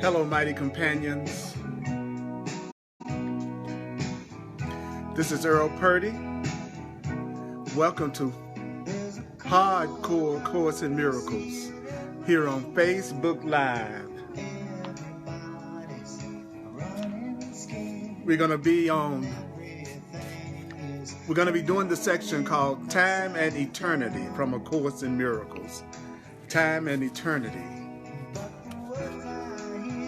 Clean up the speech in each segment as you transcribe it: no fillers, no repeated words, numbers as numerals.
Hello, mighty companions. This is Earl Purdy. Welcome to Hardcore Course in Miracles here on Facebook Live. We're going to be doing the section called Time and Eternity from A Course in Miracles. Time and Eternity.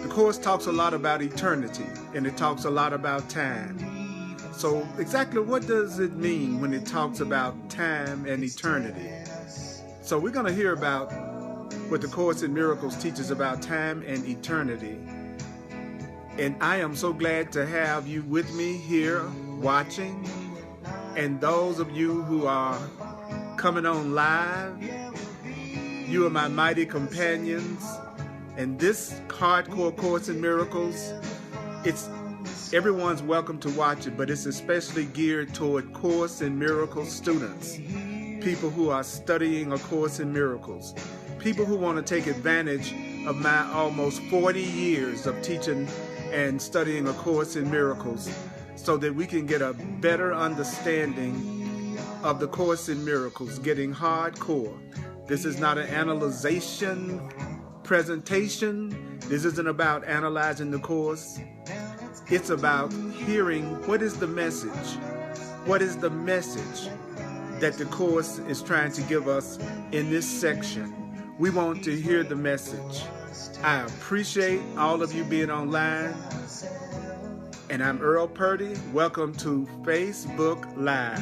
The Course talks a lot about eternity, and it talks a lot about time. So exactly what does it mean when it talks about time and eternity? So we're going to hear about what the Course in Miracles teaches about time and eternity. And I am so glad to have you with me here watching. And those of you who are coming on live, you are my mighty companions. And this hardcore Course in Miracles, everyone's welcome to watch it, but it's especially geared toward Course in Miracles students, people who are studying A Course in Miracles, people who want to take advantage of my almost 40 years of teaching and studying A Course in Miracles so that we can get a better understanding of the Course in Miracles, getting hardcore. This is not an analyzation presentation. This isn't about analyzing the Course. It's about hearing what is the message. What is the message that the Course is trying to give us in this section? We want to hear the message. I appreciate all of you being online. And I'm Earl Purdy. Welcome to Facebook Live.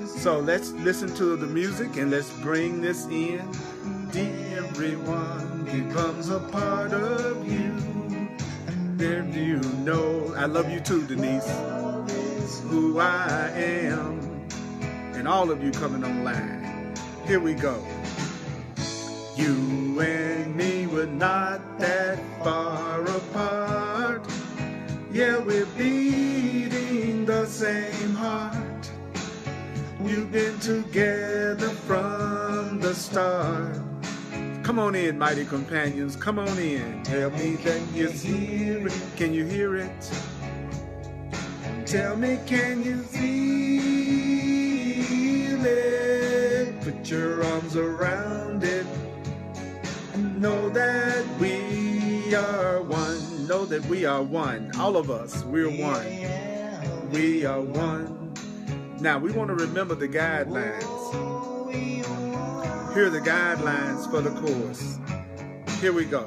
So let's listen to the music and let's bring this in. Everyone becomes a part of you. There you know, I love you too, Denise, who I am. And all of you coming online. Here we go. You and me were not that far apart. Yeah, we're beating the same heart. You've been together from the start. Come on in, mighty companions. Come on in. Tell me that you hear it. Can you hear it? Tell me, can you feel it? Put your arms around it. Know that we are one. Know that we are one. All of us, we're one. We are one. Now, we want to remember the guidelines. Here are the guidelines for the Course. Here we go.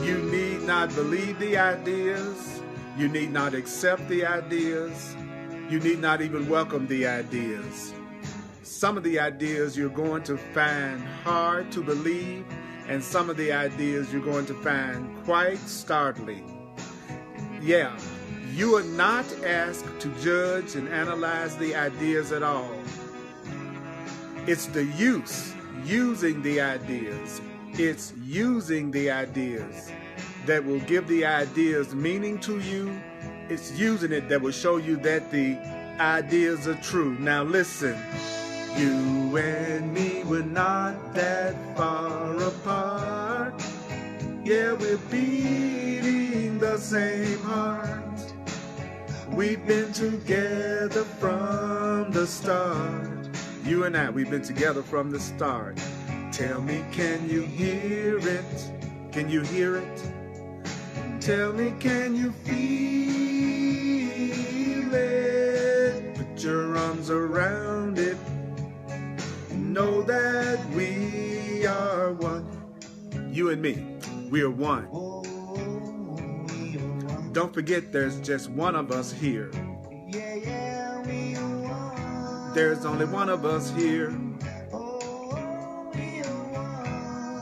You need not believe the ideas. You need not accept the ideas. You need not even welcome the ideas. Some of the ideas you're going to find hard to believe, and some of the ideas you're going to find quite startling. Yeah, you are not asked to judge and analyze the ideas at all. It's the using the ideas. It's using the ideas that will give the ideas meaning to you. It's using it that will show you that the ideas are true. Now listen, you and me were not that far apart. Yeah, we're beating the same heart. We've been together from the start. You and I, we've been together from the start. Tell me, can you hear it? Can you hear it? Tell me, can you feel it? Put your arms around it. Know that we are one. You and me, we are one. Don't forget, there's just one of us here. There's only one of us here.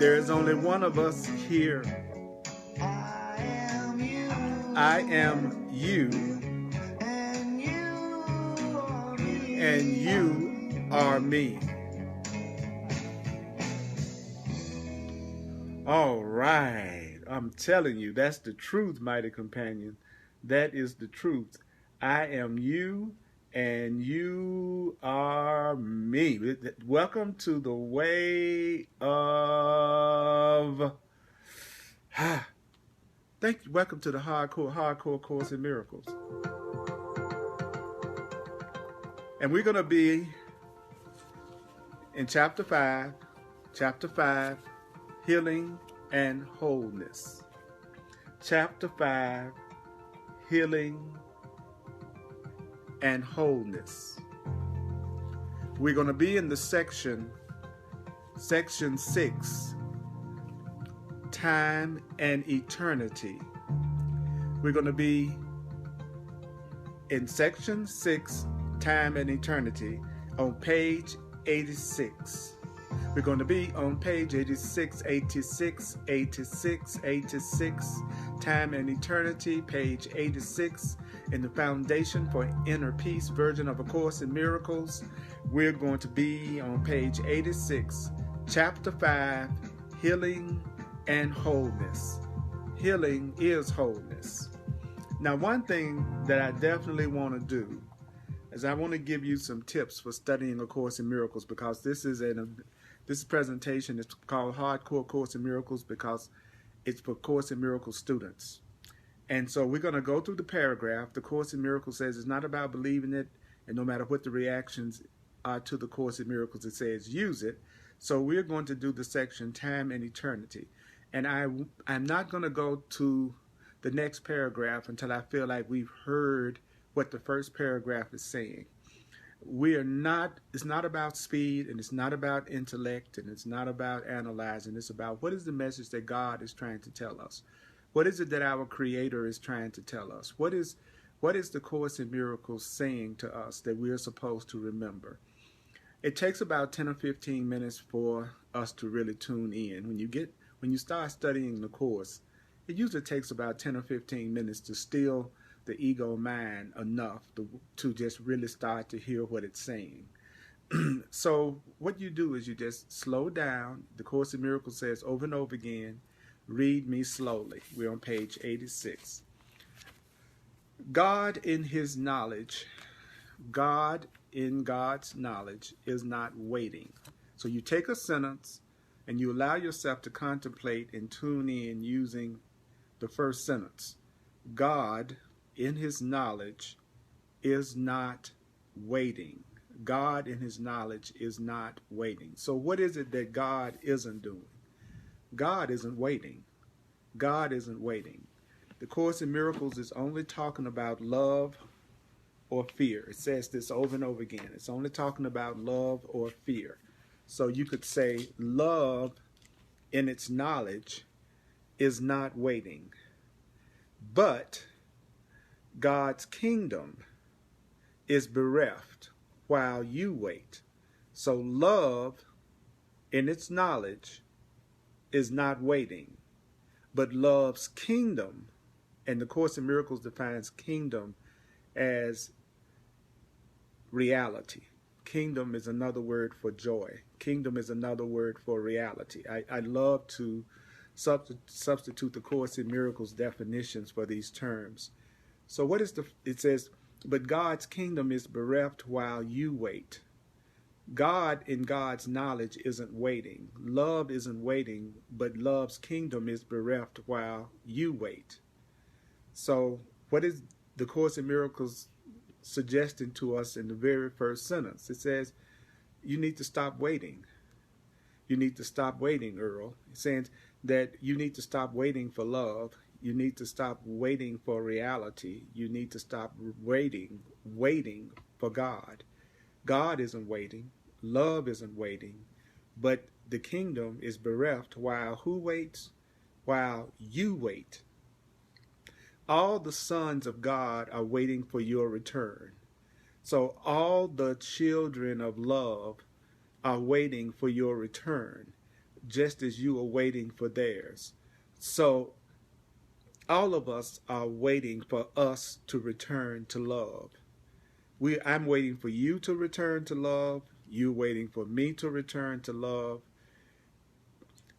There's only one of us here. I am you. And you are me. All right. I'm telling you, that's the truth, mighty companion. That is the truth. I am you. And you are me. Welcome to the way of Thank you. Welcome to the Hardcore Course in Miracles. And we're going to be in chapter 5, Healing and Wholeness. Chapter 5, Healing and Wholeness. We're going to be in the section 6, Time and Eternity. We're going to be in section 6, Time and Eternity, on page 86. We're going to be on page 86, Time and Eternity, page 86, in the Foundation for Inner Peace version of A Course in Miracles. We're going to be on page 86, chapter 5, Healing and Wholeness. Healing is wholeness. Now, one thing that I definitely want to do is I want to give you some tips for studying A Course in Miracles, because this presentation is called Hardcore Course in Miracles because it's for Course in Miracles students. And so we're going to go through the paragraph. The Course in Miracles says it's not about believing it, and no matter what the reactions are to the Course in Miracles, it says use it. So we're going to do the section Time and Eternity. And I'm not going to go to the next paragraph until I feel like we've heard what the first paragraph is saying. It's not about speed, and it's not about intellect, and it's not about analyzing. It's about what is the message that God is trying to tell us. What is it that our Creator is trying to tell us? What is the Course in Miracles saying to us that we're supposed to remember? It takes about 10 or 15 minutes for us to really tune in. When you start studying the Course, it usually takes about 10 or 15 minutes to still the ego mind enough to just really start to hear what it's saying. So what you do is you just slow down. The Course in Miracles says over and over again, read me slowly. We're on page 86. God in His knowledge, God in God's knowledge is not waiting. So you take a sentence and you allow yourself to contemplate and tune in using the first sentence. God in His knowledge is not waiting. God in His knowledge is not waiting. So what is it that God isn't doing? God isn't waiting. God isn't waiting. The Course in Miracles is only talking about love or fear. It says this over and over again. It's only talking about love or fear. So you could say love in its knowledge is not waiting. But God's kingdom is bereft while you wait. So love in its knowledge is not waiting, but love's kingdom, and the Course in Miracles defines kingdom as reality. Kingdom is another word for joy. Kingdom is another word for reality. I love to substitute the Course in Miracles definitions for these terms. So it says, but God's kingdom is bereft while you wait. God in God's knowledge isn't waiting. Love isn't waiting, but love's kingdom is bereft while you wait. So what is the Course in Miracles suggesting to us in the very first sentence? It says, you need to stop waiting. You need to stop waiting, Earl. It's saying that you need to stop waiting for love. You need to stop waiting for reality. You need to stop waiting for God. God isn't waiting. Love isn't waiting. But the kingdom is bereft while who waits? While you wait. All the sons of God are waiting for your return. So all the children of love are waiting for your return, just as you are waiting for theirs. So all of us are waiting for us to return to love. I'm waiting for you to return to love. You're waiting for me to return to love.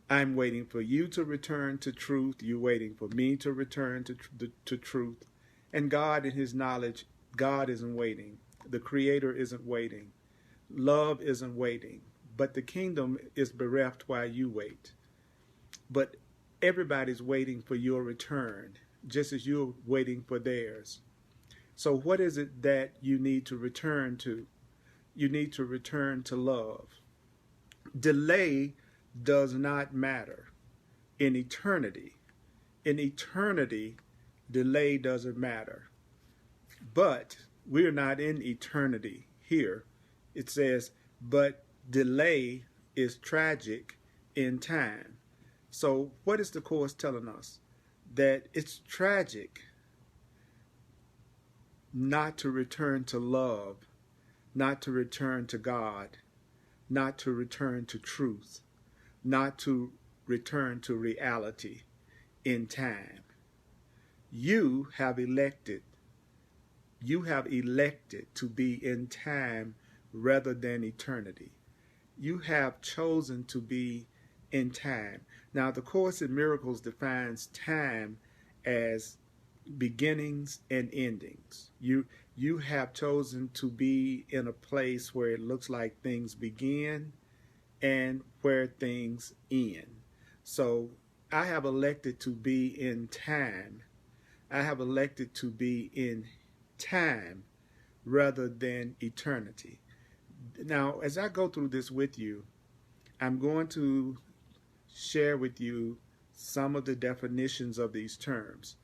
I'm waiting for you to return to truth. You're waiting for me to return to truth. And God in His knowledge, God isn't waiting. The Creator isn't waiting. Love isn't waiting. But the kingdom is bereft while you wait. But Everybody's waiting for your return, just as you're waiting for theirs. So, what is it that you need to return to? You need to return to love. Delay does not matter in eternity. In eternity, delay doesn't matter. But we're not in eternity here. It says, but delay is tragic in time. So, what is the Course telling us? That it's tragic not to return to love, not to return to God, not to return to truth, not to return to reality in time. You have elected to be in time rather than eternity. You have chosen to be in time. Now, the Course in Miracles defines time as beginnings and endings. You have chosen to be in a place where it looks like things begin and where things end. So I have elected to be in time. I have elected to be in time rather than eternity. Now, as I go through this with you, I'm going to share with you some of the definitions of these terms.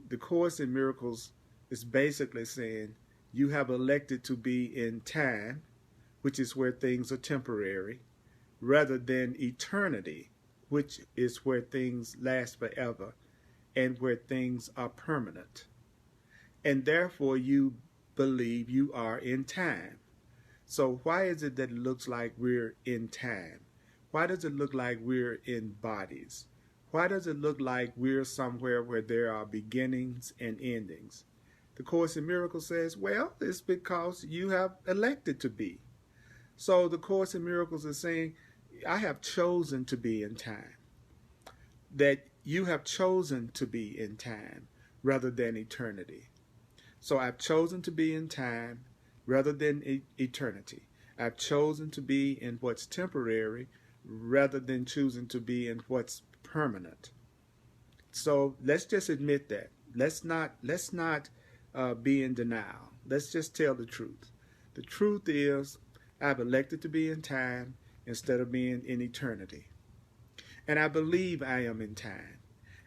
The Course in Miracles is basically saying you have elected to be in time, which is where things are temporary, rather than eternity, which is where things last forever and where things are permanent. And therefore you believe you are in time. So why is it that it looks like we're in time? Why does it look like we're in bodies? Why does it look like we're somewhere where there are beginnings and endings? The Course in Miracles says, well, it's because you have elected to be. So the Course in Miracles is saying, I have chosen to be in time. That you have chosen to be in time rather than eternity. So I've chosen to be in time rather than eternity. I've chosen to be in what's temporary rather than choosing to be in what's permanent. So let's just admit that. Let's not be in denial. Let's just tell the truth. The truth is, I've elected to be in time instead of being in eternity. And I believe I am in time.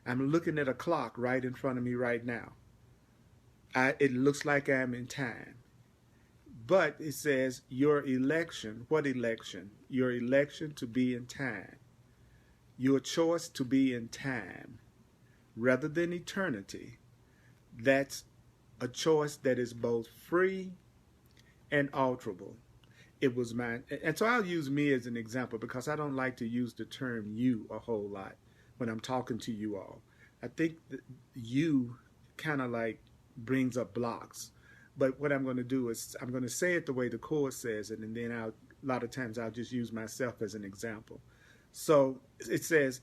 I'm looking at a clock right in front of me right now. It looks like I'm in time. But it says your election. What election? Your election to be in time. Your choice to be in time rather than eternity. That's a choice that is both free and alterable. It was mine. And so I'll use me as an example because I don't like to use the term you a whole lot when I'm talking to you all. I think that you kind of like brings up blocks. But what I'm going to do is I'm going to say it the way the Course says it, and then a lot of times I'll just use myself as an example. So it says,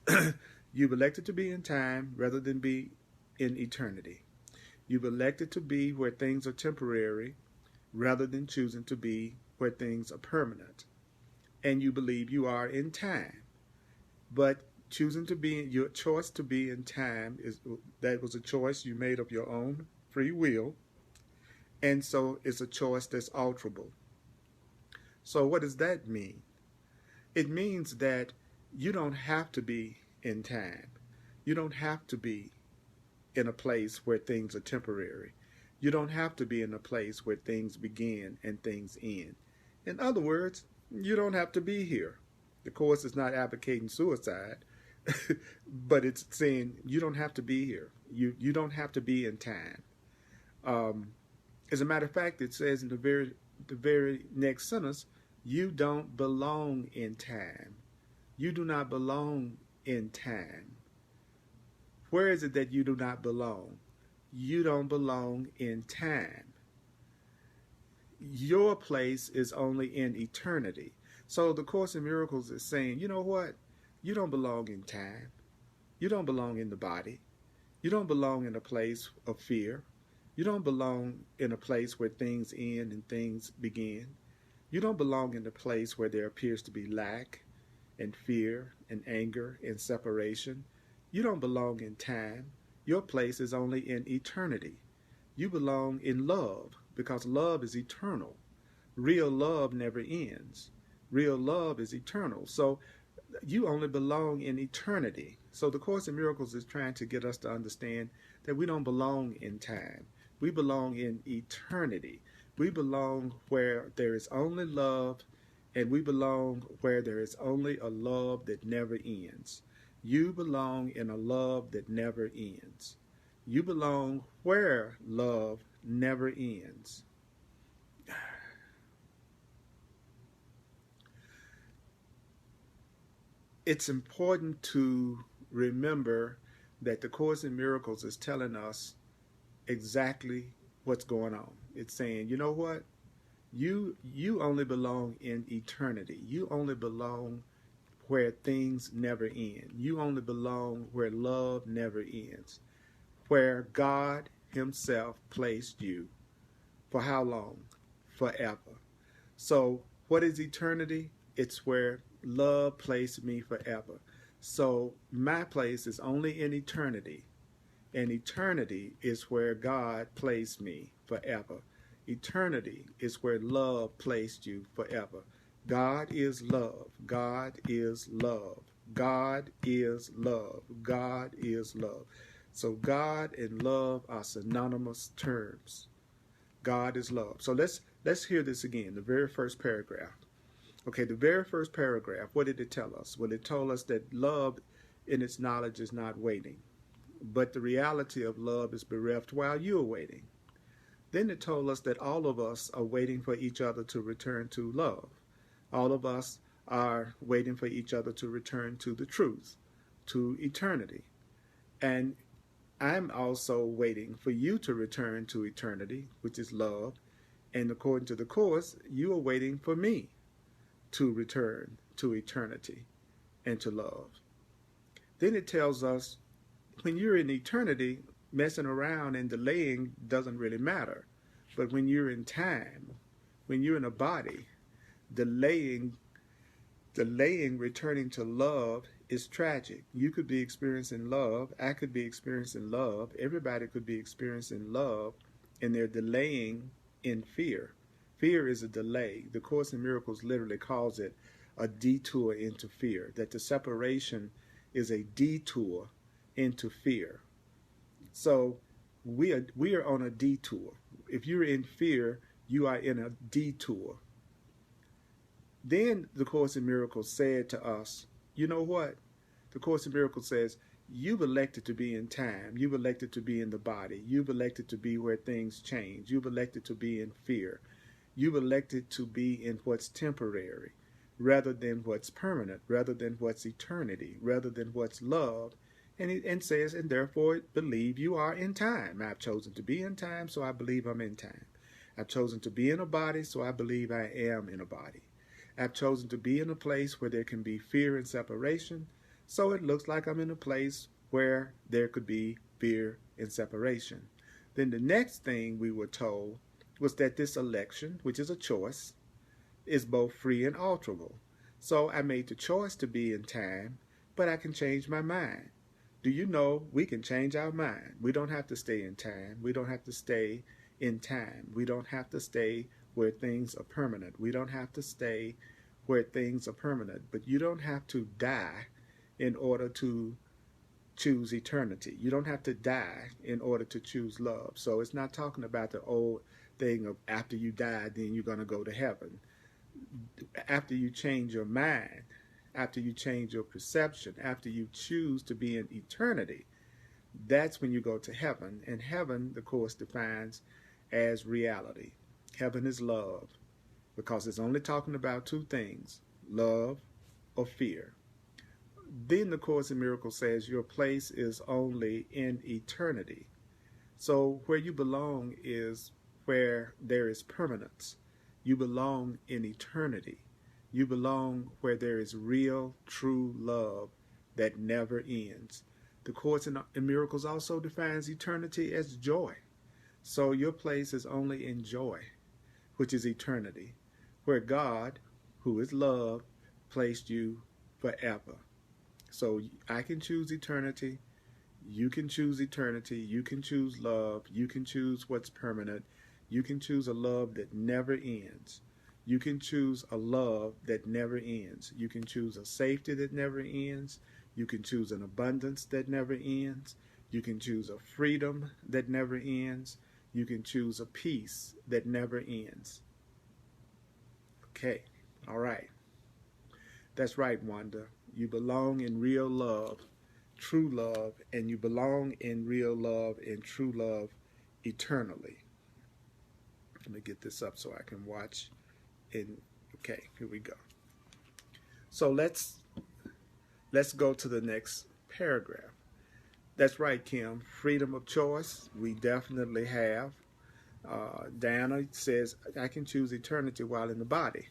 you've elected to be in time rather than be in eternity. You've elected to be where things are temporary rather than choosing to be where things are permanent. And you believe you are in time. But choosing to be, your choice to be in time, that was a choice you made of your own free will. And so it's a choice that's alterable. So what does that mean? It means that you don't have to be in time. You don't have to be in a place where things are temporary. You don't have to be in a place where things begin and things end. In other words, you don't have to be here. The Course is not advocating suicide, but it's saying you don't have to be here. You don't have to be in time. As a matter of fact, it says in the very next sentence, you don't belong in time. You do not belong in time. Where is it that you do not belong? You don't belong in time. Your place is only in eternity. So the Course in Miracles is saying, you know what? You don't belong in time. You don't belong in the body. You don't belong in a place of fear. You don't belong in a place where things end and things begin. You don't belong in a place where there appears to be lack and fear and anger and separation. You don't belong in time. Your place is only in eternity. You belong in love because love is eternal. Real love never ends. Real love is eternal. So you only belong in eternity. So the Course in Miracles is trying to get us to understand that we don't belong in time. We belong in eternity. We belong where there is only love, and we belong where there is only a love that never ends. You belong in a love that never ends. You belong where love never ends. It's important to remember that the Course in Miracles is telling us exactly what's going on. It's saying, you know what? You only belong in eternity. You only belong where things never end. You only belong where love never ends. Where God Himself placed you. For how long? Forever. So what is eternity? It's where love placed me forever. So my place is only in eternity. And eternity is where God placed me forever. Eternity is where love placed you forever. God is love. God is love. God is love. God is love. So God and love are synonymous terms. God is love. So let's hear this again, the very first paragraph. Okay, the very first paragraph, what did it tell us? Well, it told us that love in its knowledge is not waiting, but the reality of love is bereft while you're waiting. Then it told us that all of us are waiting for each other to return to love. All of us are waiting for each other to return to the truth, to eternity. And I'm also waiting for you to return to eternity, which is love. And according to the Course, you are waiting for me to return to eternity and to love. Then it tells us when you're in eternity, messing around and delaying doesn't really matter. But when you're in time, when you're in a body, delaying returning to love is tragic. You could be experiencing love. I could be experiencing love. Everybody could be experiencing love, and they're delaying in fear. Fear is a delay. The Course in Miracles literally calls it a detour into fear, that the separation is a detour into fear. So we are on a detour. If you're in fear, you are in a detour. Then the Course in Miracles said to us, you know what? The Course in Miracles says, you've elected to be in time. You've elected to be in the body. You've elected to be where things change. You've elected to be in fear. You've elected to be in what's temporary rather than what's permanent, rather than what's eternity, rather than what's love. And says, and therefore believe you are in time. I've chosen to be in time, so I believe I'm in time. I've chosen to be in a body, so I believe I am in a body. I've chosen to be in a place where there can be fear and separation, so it looks like I'm in a place where there could be fear and separation. Then the next thing we were told was that this election, which is a choice, is both free and alterable. So I made the choice to be in time, but I can change my mind. Do you know we can change our mind? We don't have to stay in time. We don't have to stay in time. We don't have to stay where things are permanent. We don't have to stay where things are permanent. But you don't have to die in order to choose eternity. You don't have to die in order to choose love. So it's not talking about the old thing of after you die, then you're going to go to heaven. After you change your mind, after you change your perception, after you choose to be in eternity, that's when you go to heaven. And heaven, the Course defines as reality. Heaven is love, because it's only talking about two things, love or fear. Then the Course in Miracles says your place is only in eternity. So where you belong is where there is permanence. You belong in eternity. You belong where there is real, true love that never ends. The Course in Miracles also defines eternity as joy. So your place is only in joy, which is eternity, where God, who is love, placed you forever. So I can choose eternity. You can choose eternity. You can choose love. You can choose what's permanent. You can choose a love that never ends. You can choose a love that never ends. You can choose a safety that never ends. You can choose an abundance that never ends. You can choose a freedom that never ends. You can choose a peace that never ends. Okay, all right. That's right, Wanda. You belong in real love, true love, and you belong in real love and true love eternally. Let me get this up so I can watch. Okay, here we go. So let's go to the next paragraph. That's right, Kim. Freedom of choice, we definitely have. Diana says, I can choose eternity while in the body.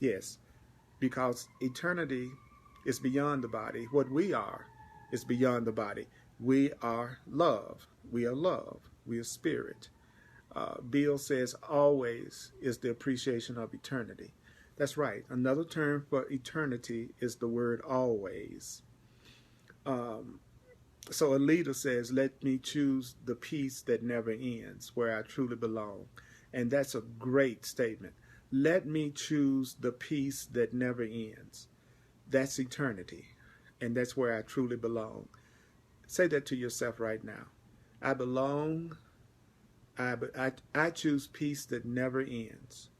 Yes, because eternity is beyond the body. What we are is beyond the body. We are love. We are love. We are spirit. Bill says, always is the appreciation of eternity. That's right. Another term for eternity is the word always. So Alita says, let me choose the peace that never ends, where I truly belong. And that's a great statement. Let me choose the peace that never ends. That's eternity. And that's where I truly belong. Say that to yourself right now. I belong. I choose peace that never ends.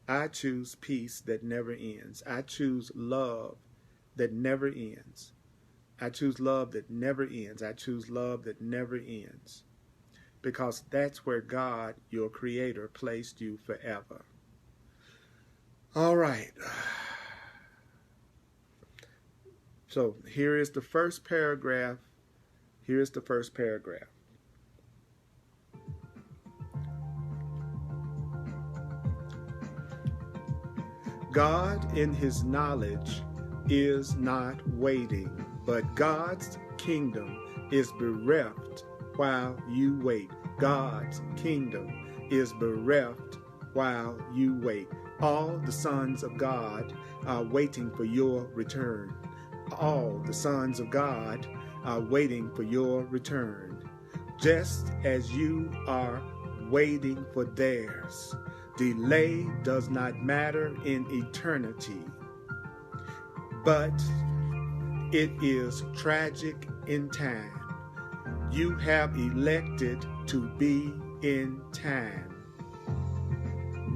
I choose peace that never ends. I choose love that never ends. I choose love that never ends. I choose love that never ends. Because that's where God, your creator, placed you forever. All right. So here is the first paragraph. Here's the first paragraph. God in his knowledge is not waiting, but God's kingdom is bereft while you wait. God's kingdom is bereft while you wait. All the sons of God are waiting for your return. All the sons of God are waiting for your return. Just as you are waiting for theirs. Delay does not matter in eternity, but it is tragic in time. You have elected to be in time.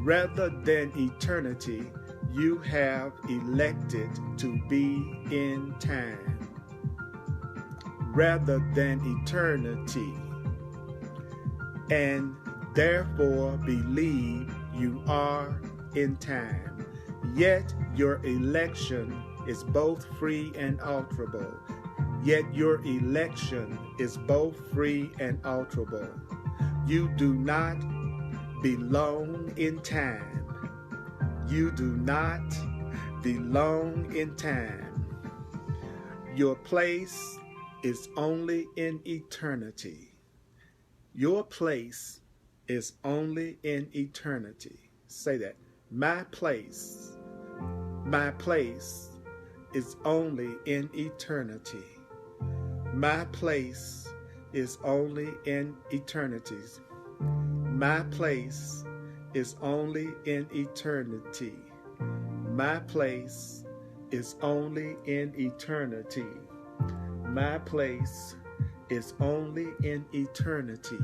Rather than eternity, you have elected to be in time. Rather than eternity, and therefore believe you are in time. Yet your election is both free and alterable. Yet your election is both free and alterable. You do not belong in time. You do not belong in time. Your place is only in eternity. Your place is only in eternity. Say that. My place is only in eternity. My place is only in eternities. My place is only in eternity. My place is only in eternity. My place is only in eternity.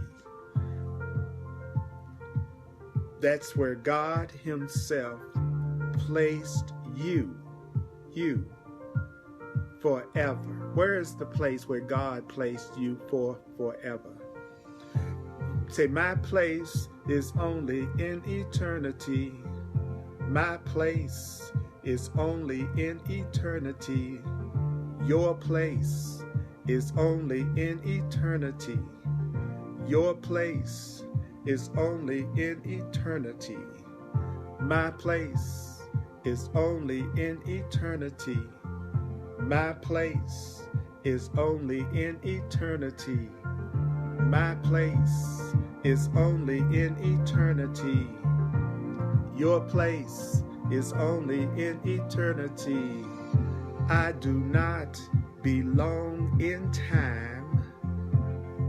That's where God himself placed you forever. Where is the place where God placed you for forever? Say, my place is only in eternity. My place is only in eternity. Your place is only in eternity. Your place is only in eternity. My place is only in eternity. My place is only in eternity. My place is only in eternity. Your place is only in eternity. I do not belong in time.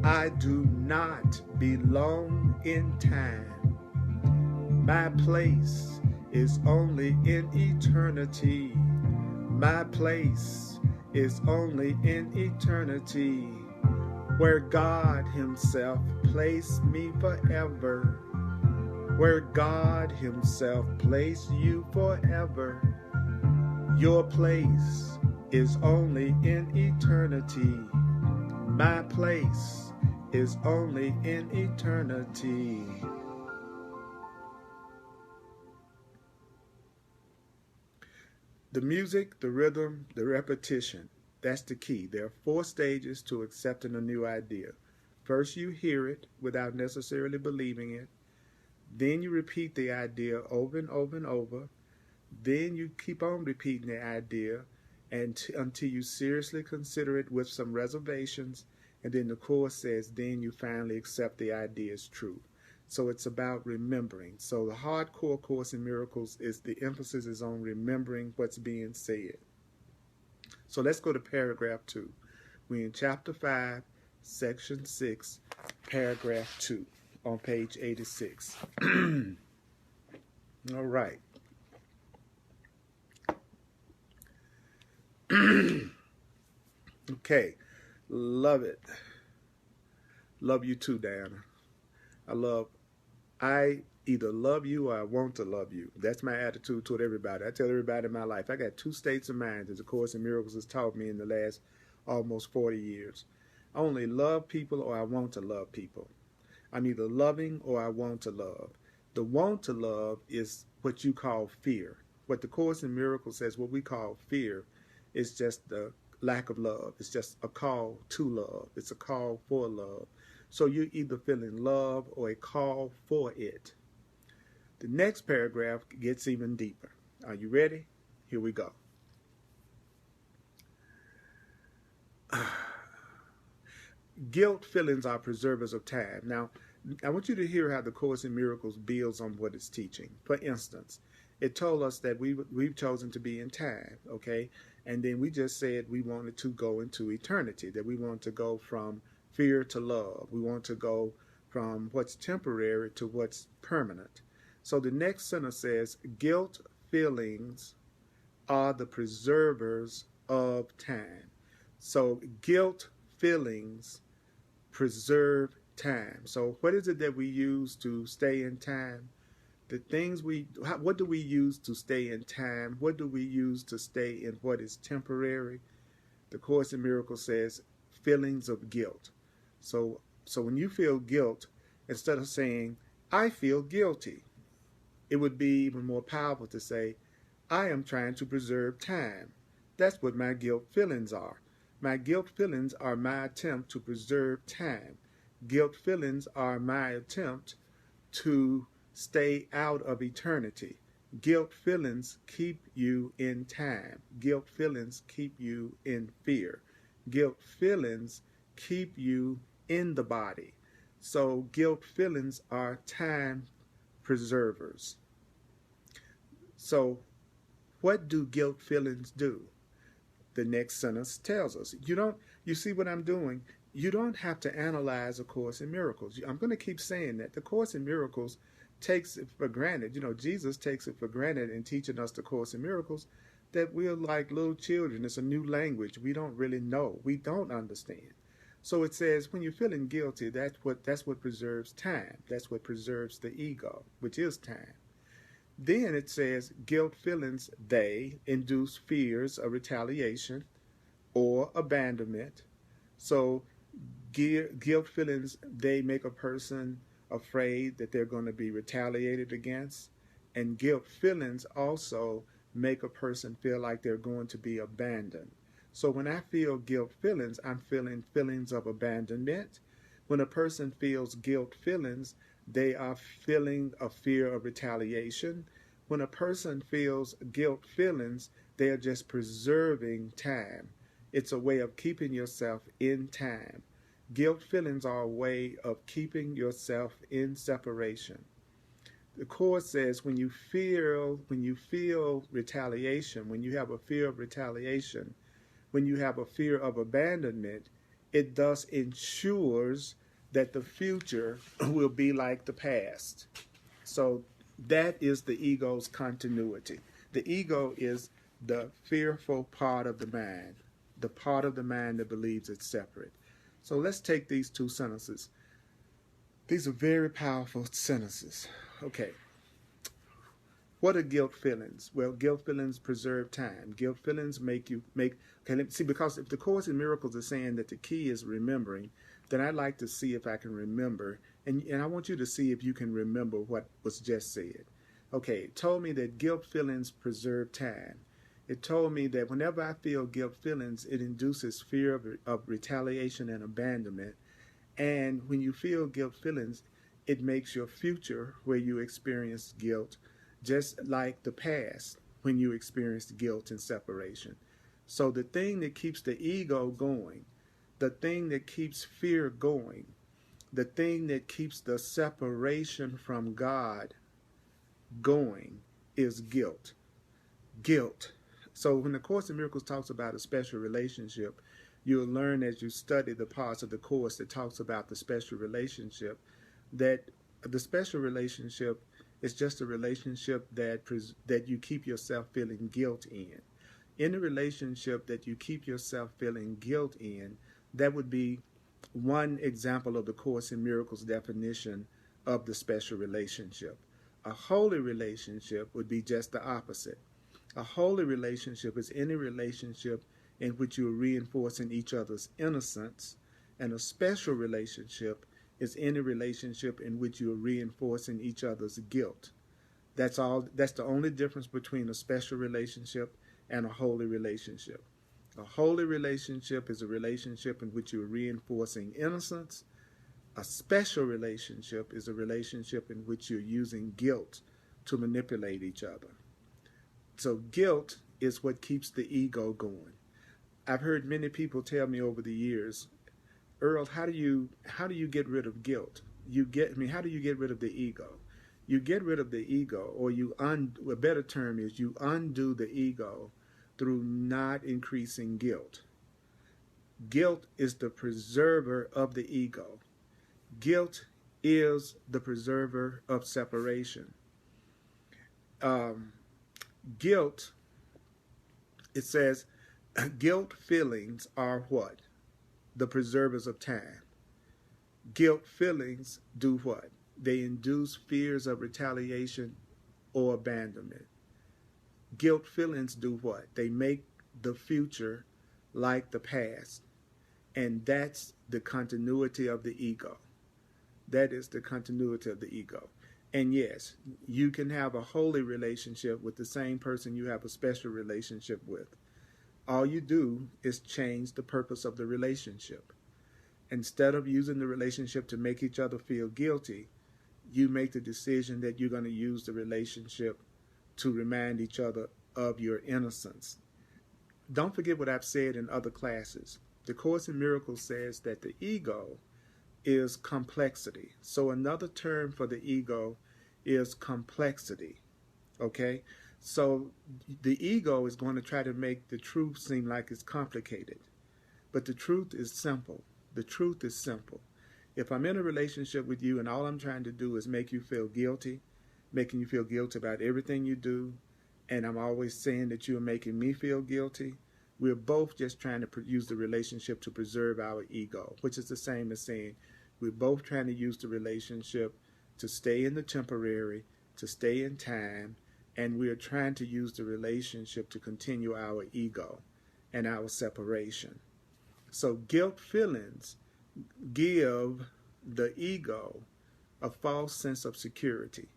I do not belong in time. My place is only in eternity. My place is only in eternity, where God Himself placed me forever. Where God Himself placed you forever. Your place is only in eternity. My place is only in eternity. The music, the rhythm, the repetition, that's the key. There are 4 stages to accepting a new idea. First, you hear it without necessarily believing it. Then you repeat the idea over and over and over. Then you keep on repeating the idea until you seriously consider it with some reservations. And then the Course says, then you finally accept the idea as true. So it's about remembering. So the hardcore Course in Miracles is the emphasis is on remembering what's being said. So let's go to paragraph 2. We're in chapter 5, section 6, paragraph 2 on page 86. All right. Okay. Love it. Love you too, Diana. I either love you or I want to love you. That's my attitude toward everybody. I tell everybody in my life, I got 2 states of mind, as the Course in Miracles has taught me in the last almost 40 years. I only love people or I want to love people. I'm either loving or I want to love. The want to love is what you call fear. What the Course in Miracles says, what we call fear, is just the lack of love. It's just a call to love. It's a call for love. So you're either feeling love or a call for it. The next paragraph gets even deeper. Are you ready? Here we go. Guilt feelings are preservers of time. Now, I want you to hear how the Course in Miracles builds on what it's teaching. For instance, it told us that we've chosen to be in time, okay? And then we just said we wanted to go into eternity, that we want to go from fear to love. We want to go from what's temporary to what's permanent. So the next sentence says, guilt feelings are the preservers of time. So guilt feelings preserve time. So what is it that we use to stay in time? The things what do we use to stay in time? What do we use to stay in what is temporary? The Course in Miracles says feelings of guilt. So when you feel guilt, instead of saying, I feel guilty, it would be even more powerful to say, I am trying to preserve time. That's what my guilt feelings are. My guilt feelings are my attempt to preserve time. Guilt feelings are my attempt to stay out of eternity. Guilt feelings keep you in time. Guilt feelings keep you in fear. Guilt feelings keep you in the body. So guilt feelings are time preservers. So what do guilt feelings do? The next sentence tells us. You see what I'm doing? You don't have to analyze A Course in Miracles. I'm going to keep saying that. The Course in Miracles takes it for granted. Jesus takes it for granted in teaching us the Course in Miracles that we're like little children. It's a new language. We don't really know. We don't understand. So it says when you're feeling guilty, that's what preserves time. That's what preserves the ego, which is time. Then it says guilt feelings, they induce fears of retaliation or abandonment. So guilt feelings, they make a person afraid that they're going to be retaliated against. And guilt feelings also make a person feel like they're going to be abandoned. So when I feel guilt feelings, I'm feeling feelings of abandonment. When a person feels guilt feelings, they are feeling a fear of retaliation. When a person feels guilt feelings, they are just preserving time. It's a way of keeping yourself in time. Guilt feelings are a way of keeping yourself in separation. The Course says when you feel retaliation, when you have a fear of retaliation, when you have a fear of abandonment, it thus ensures that the future will be like the past. So that is the ego's continuity. The ego is the fearful part of the mind, the part of the mind that believes it's separate. So let's take these two sentences. These are very powerful sentences. Okay. What are guilt feelings? Well, guilt feelings preserve time. Guilt feelings make. Okay, let me see, because if the Course in Miracles is saying that the key is remembering, then I'd like to see if I can remember. And I want you to see if you can remember what was just said. Okay, it told me that guilt feelings preserve time. It told me that whenever I feel guilt feelings, it induces fear of retaliation and abandonment. And when you feel guilt feelings, it makes your future, where you experience guilt, just like the past when you experienced guilt and separation. So the thing that keeps the ego going, the thing that keeps fear going, the thing that keeps the separation from God going is guilt. Guilt. So when the Course in Miracles talks about a special relationship, you'll learn as you study the parts of the Course that talks about the special relationship, that the special relationship is just a relationship that you keep yourself feeling guilt in. In a relationship that you keep yourself feeling guilt in, that would be one example of the Course in Miracles definition of the special relationship. A holy relationship would be just the opposite. A holy relationship is any relationship in which you are reinforcing each other's innocence, and a special relationship is any relationship in which you are reinforcing each other's guilt. That's all. That's the only difference between a special relationship and a holy relationship. A holy relationship is a relationship in which you are reinforcing innocence. A special relationship is a relationship in which you're using guilt to manipulate each other. So guilt is what keeps the ego going. I've heard many people tell me over the years, Earl, how do you get rid of guilt? How do you get rid of the ego? You get rid of the ego, or a better term is you undo the ego through not increasing guilt. Guilt is the preserver of the ego. Guilt is the preserver of separation. Guilt, it says, guilt feelings are what? The preservers of time. Guilt feelings do what? They induce fears of retaliation or abandonment. Guilt feelings do what? They make the future like the past. And that's the continuity of the ego. That is the continuity of the ego. And yes, you can have a holy relationship with the same person you have a special relationship with. All you do is change the purpose of the relationship. Instead of using the relationship to make each other feel guilty, you make the decision that you're going to use the relationship to remind each other of your innocence. Don't forget what I've said in other classes. The Course in Miracles says that the ego is complexity. So another term for the ego is complexity. Okay? So the ego is going to try to make the truth seem like it's complicated. But the truth is simple. The truth is simple. If I'm in a relationship with you and all I'm trying to do is make you feel guilty, making you feel guilty about everything you do, and I'm always saying that you're making me feel guilty, we're both just trying to use the relationship to preserve our ego, which is the same as saying we're both trying to use the relationship to stay in the temporary, to stay in time, and we're trying to use the relationship to continue our ego and our separation. So guilt feelings give the ego a false sense of security.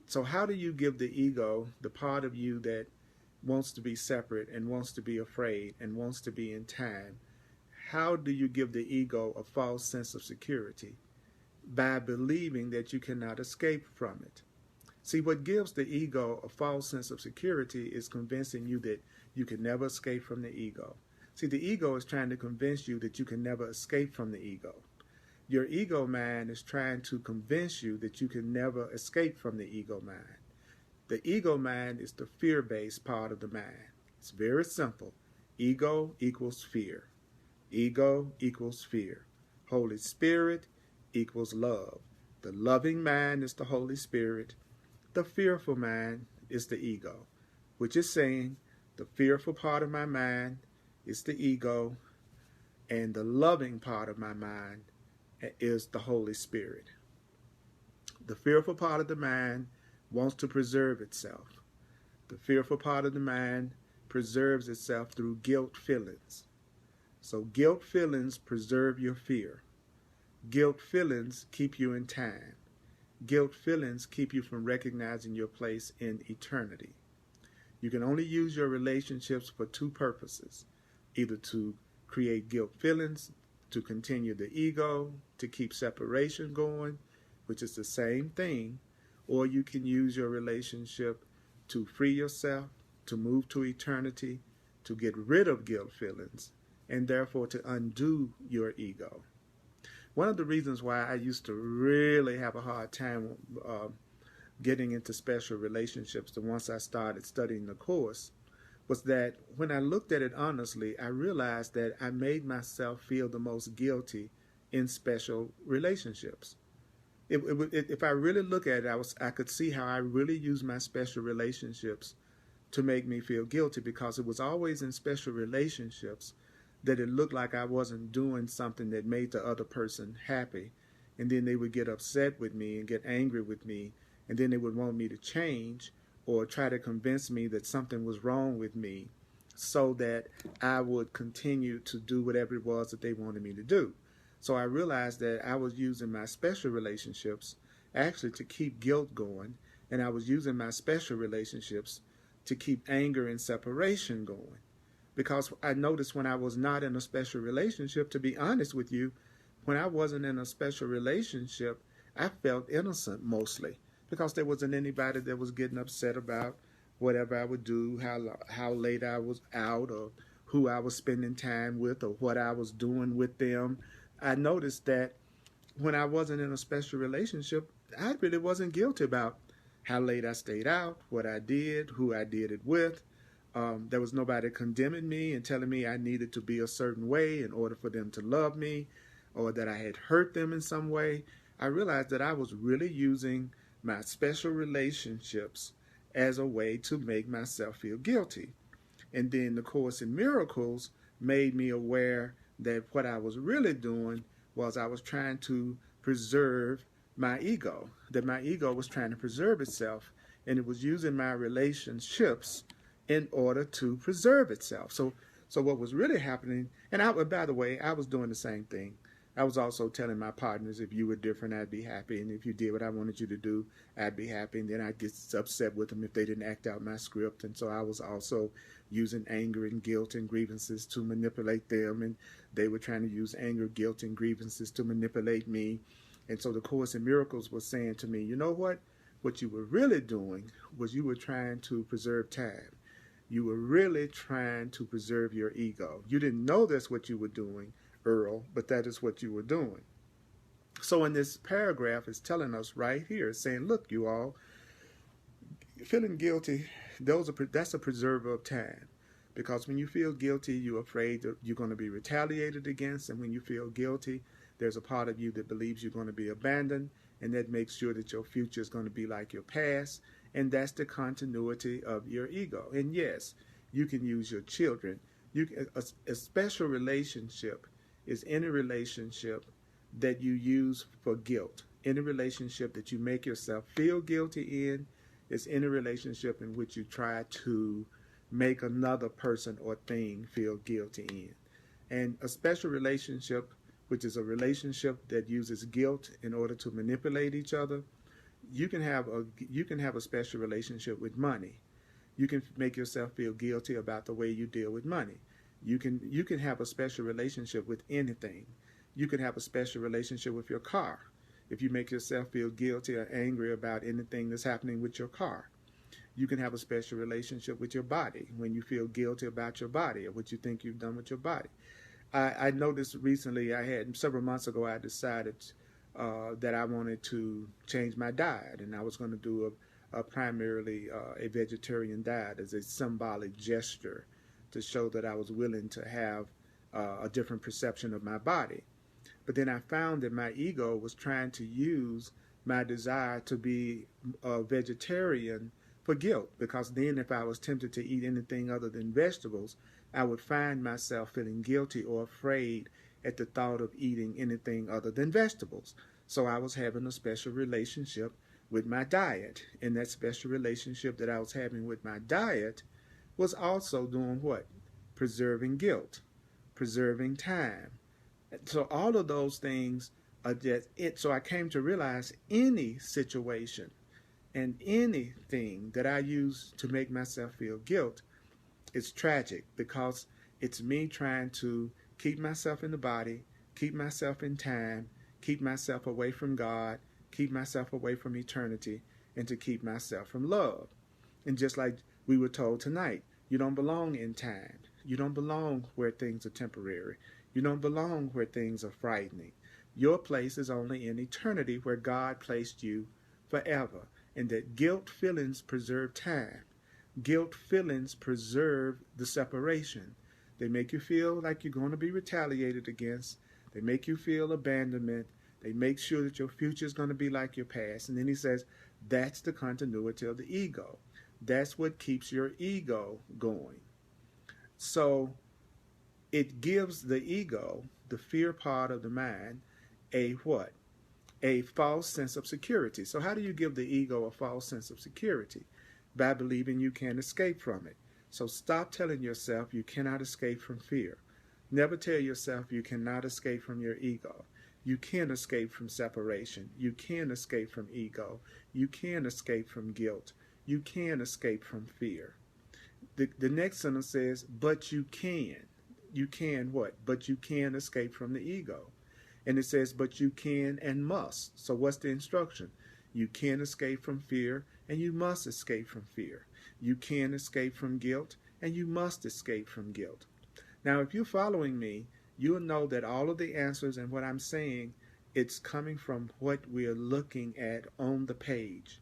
So how do you give the ego, the part of you that wants to be separate and wants to be afraid and wants to be in time, how do you give the ego a false sense of security? By believing that you cannot escape from it. See, what gives the ego a false sense of security is convincing you that you can never escape from the ego. See, the ego is trying to convince you that you can never escape from the ego. Your ego mind is trying to convince you that you can never escape from the ego mind. The ego mind is the fear-based part of the mind. It's very simple. Ego equals fear. Ego equals fear. Holy Spirit equals love. The loving mind is the Holy Spirit. The fearful mind is the ego, which is saying the fearful part of my mind is the ego, and the loving part of my mind is the Holy Spirit. The fearful part of the mind wants to preserve itself. The fearful part of the mind preserves itself through guilt feelings. So guilt feelings preserve your fear. Guilt feelings keep you in time. Guilt feelings keep you from recognizing your place in eternity. You can only use your relationships for two purposes: either to create guilt feelings, to continue the ego, to keep separation going, which is the same thing, or you can use your relationship to free yourself, to move to eternity, to get rid of guilt feelings, and therefore to undo your ego. One of the reasons why I used to really have a hard time getting into special relationships, and once I started studying the Course, was that when I looked at it honestly, I realized that I made myself feel the most guilty in special relationships. If I really look at it, I could see how I really used my special relationships to make me feel guilty, because it was always in special relationships that it looked like I wasn't doing something that made the other person happy. And then they would get upset with me and get angry with me. And then they would want me to change or try to convince me that something was wrong with me so that I would continue to do whatever it was that they wanted me to do. So I realized that I was using my special relationships actually to keep guilt going. And I was using my special relationships to keep anger and separation going. Because I noticed when I was not in a special relationship, to be honest with you, when I wasn't in a special relationship, I felt innocent mostly, because there wasn't anybody that was getting upset about whatever I would do, how late I was out, or who I was spending time with, or what I was doing with them. I noticed that when I wasn't in a special relationship, I really wasn't guilty about how late I stayed out, what I did, who I did it with. There was nobody condemning me and telling me I needed to be a certain way in order for them to love me, or that I had hurt them in some way. I realized that I was really using my special relationships as a way to make myself feel guilty. And then the Course in Miracles made me aware that what I was really doing was I was trying to preserve my ego, that my ego was trying to preserve itself, and it was using my relationships in order to preserve itself. So what was really happening, and by the way, I was doing the same thing. I was also telling my partners, if you were different, I'd be happy. And if you did what I wanted you to do, I'd be happy. And then I'd get upset with them if they didn't act out my script. And so I was also using anger and guilt and grievances to manipulate them. And they were trying to use anger, guilt, and grievances to manipulate me. And so the Course in Miracles was saying to me, you know what? What you were really doing was you were trying to preserve time. You were really trying to preserve your ego. You didn't know that's what you were doing, Earl, but that is what you were doing. So in this paragraph, it's telling us right here, it's saying, look, you all, feeling guilty, that's a preserver of time. Because when you feel guilty, you're afraid that you're going to be retaliated against. And when you feel guilty, there's a part of you that believes you're going to be abandoned. And that makes sure that your future is going to be like your past. And that's the continuity of your ego. And yes, you can use your children. A special relationship is any relationship that you use for guilt. Any relationship that you make yourself feel guilty in is any relationship in which you try to make another person or thing feel guilty in. And a special relationship, which is a relationship that uses guilt in order to manipulate each other, you can have a special relationship with money. You can make yourself feel guilty about the way you deal with money. You can have a special relationship with anything. You can have a special relationship with your car. If you make yourself feel guilty or angry about anything that's happening with your car. You can have a special relationship with your body when you feel guilty about your body or what you think you've done with your body. I noticed recently, several months ago, I decided that I wanted to change my diet, and I was going to do primarily a vegetarian diet as a symbolic gesture to show that I was willing to have a different perception of my body. But then I found that my ego was trying to use my desire to be a vegetarian for guilt, because then if I was tempted to eat anything other than vegetables, I would find myself feeling guilty or afraid at the thought of eating anything other than vegetables. So I was having a special relationship with my diet, and that special relationship that I was having with my diet was also doing what? Preserving guilt, preserving time. So all of those things are just it. So I came to realize any situation and anything that I use to make myself feel guilt is tragic, because it's me trying to keep myself in the body, keep myself in time, keep myself away from God, keep myself away from eternity, and to keep myself from love. And just like we were told tonight, you don't belong in time. You don't belong where things are temporary. You don't belong where things are frightening. Your place is only in eternity, where God placed you forever. And that guilt feelings preserve time. Guilt feelings preserve the separation. They make you feel like you're going to be retaliated against. They make you feel abandonment. They make sure that your future is going to be like your past. And then he says, that's the continuity of the ego. That's what keeps your ego going. So it gives the ego, the fear part of the mind, a what? A false sense of security. So how do you give the ego a false sense of security? By believing you can't escape from it. So stop telling yourself you cannot escape from fear. Never tell yourself you cannot escape from your ego. You can escape from separation. You can escape from ego. You can escape from guilt. You can escape from fear. The next sentence says, but you can. You can what? But you can escape from the ego. And it says, but you can and must. So what's the instruction? You can escape from fear, and you must escape from fear. You can escape from guilt, and you must escape from guilt. Now, if you're following me, you'll know that all of the answers and what I'm saying, it's coming from what we're looking at on the page.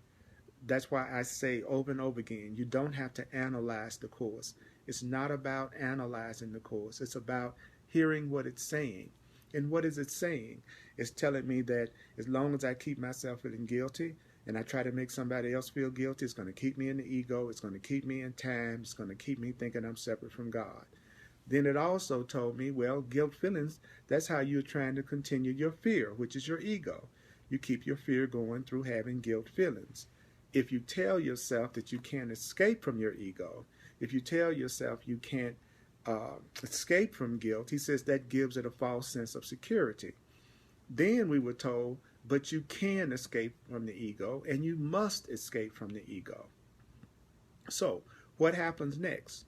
That's why I say over and over again, you don't have to analyze the Course. It's not about analyzing the Course. It's about hearing what it's saying. And what is it saying? It's telling me that as long as I keep myself feeling guilty and I try to make somebody else feel guilty, it's going to keep me in the ego. It's going to keep me in time. It's going to keep me thinking I'm separate from God. Then it also told me, well, guilt feelings, that's how you're trying to continue your fear, which is your ego. You keep your fear going through having guilt feelings. If you tell yourself that you can't escape from your ego, if you tell yourself you can't escape from guilt, he says that gives it a false sense of security. Then we were told, but you can escape from the ego, and you must escape from the ego. So what happens next?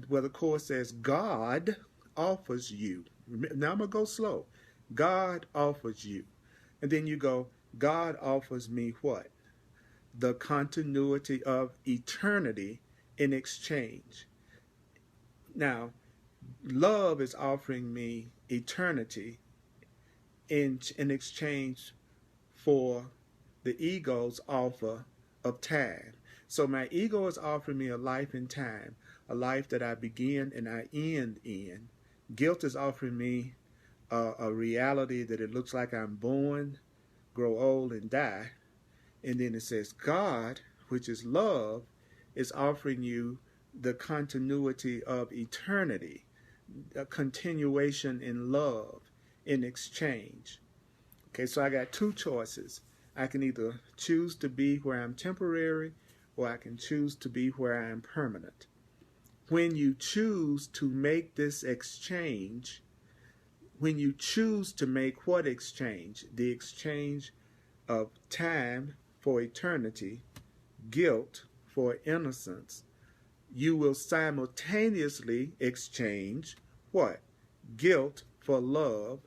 Well, the Course says God offers you. Now I'm going to go slow. God offers you. And then you go, God offers me what? The continuity of eternity in exchange. Now, love is offering me eternity in exchange for the ego's offer of time. So my ego is offering me a life in time, a life that I begin and I end in. Guilt is offering me a reality that it looks like I'm born, grow old, and die. And then it says God, which is love, is offering you the continuity of eternity, a continuation in love, in exchange. Okay, so I got two choices. I can either choose to be where I'm temporary, or I can choose to be where I am permanent. When you choose to make this exchange, when you choose to make what exchange? The exchange of time for eternity, guilt for innocence, you will simultaneously exchange what? Guilt for love,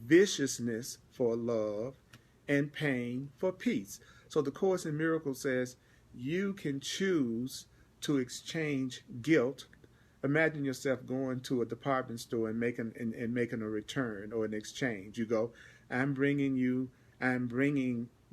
viciousness for love, and pain for peace. So the Course in Miracles says you can choose to exchange guilt. Imagine yourself going to a department store and making a return or an exchange. You go, I'm bringing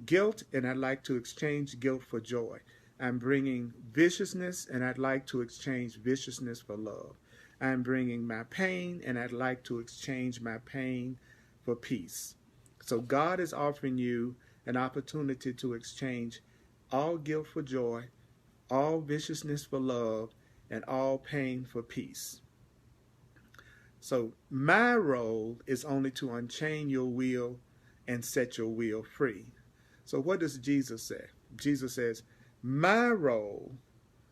guilt, and I'd like to exchange guilt for joy. I'm bringing viciousness, and I'd like to exchange viciousness for love. I'm bringing my pain, and I'd like to exchange my pain for peace. So God is offering you an opportunity to exchange all guilt for joy, all viciousness for love, and all pain for peace. So my role is only to unchain your will and set your will free. So what does Jesus say? Jesus says, my role,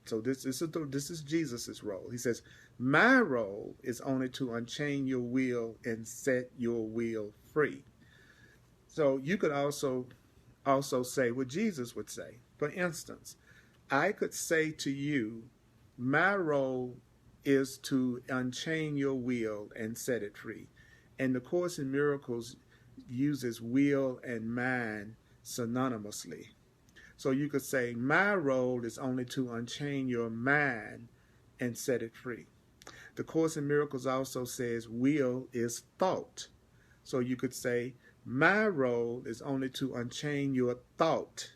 so this is Jesus' role. He says, my role is only to unchain your will and set your will free. So you could also say what Jesus would say. For instance, I could say to you, my role is to unchain your will and set it free. And the Course in Miracles uses will and mind synonymously. So you could say, my role is only to unchain your mind and set it free. The Course in Miracles also says will is thought. So you could say, my role is only to unchain your thought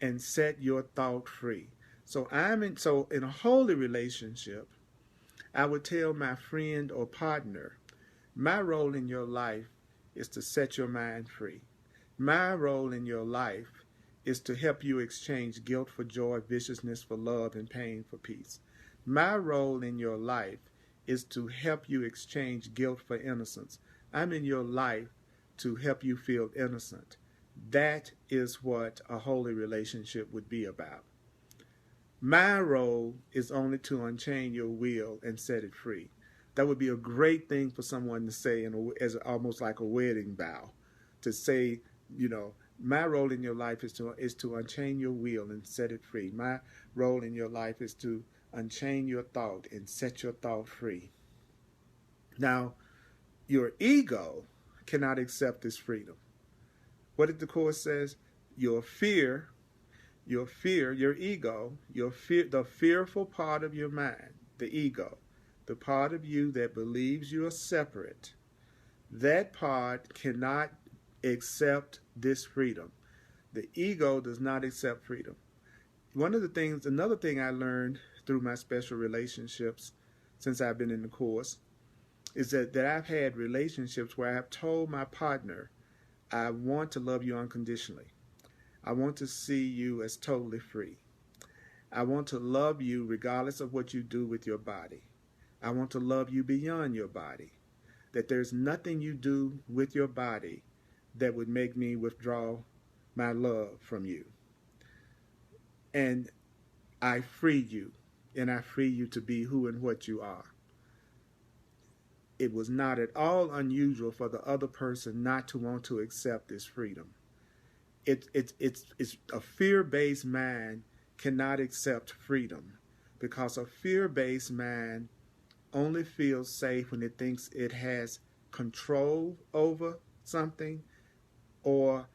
and set your thought free. So in a holy relationship, I would tell my friend or partner, my role in your life is to set your mind free. My role in your life is to help you exchange guilt for joy, viciousness for love, and pain for peace. My role in your life is to help you exchange guilt for innocence. I'm in your life to help you feel innocent. That is what a holy relationship would be about. My role is only to unchain your will and set it free. That would be a great thing for someone to say as almost like a wedding vow, to say, my role in your life is to unchain your will and set it free. My role in your life is to unchain your thought and set your thought free. Now, your ego cannot accept this freedom. What did the Course says? Your ego, the fearful part of your mind, the ego, the part of you that believes you are separate, that part cannot accept this freedom. The ego does not accept freedom. Another thing I learned through my special relationships since I've been in the Course is that I've had relationships where I have told my partner, I want to love you unconditionally. I want to see you as totally free. I want to love you regardless of what you do with your body. I want to love you beyond your body. That there's nothing you do with your body that would make me withdraw my love from you. And I free you, and I free you to be who and what you are. It was not at all unusual for the other person not to want to accept this freedom. It's a fear-based mind cannot accept freedom, because a fear-based mind only feels safe when it thinks it has control over something, or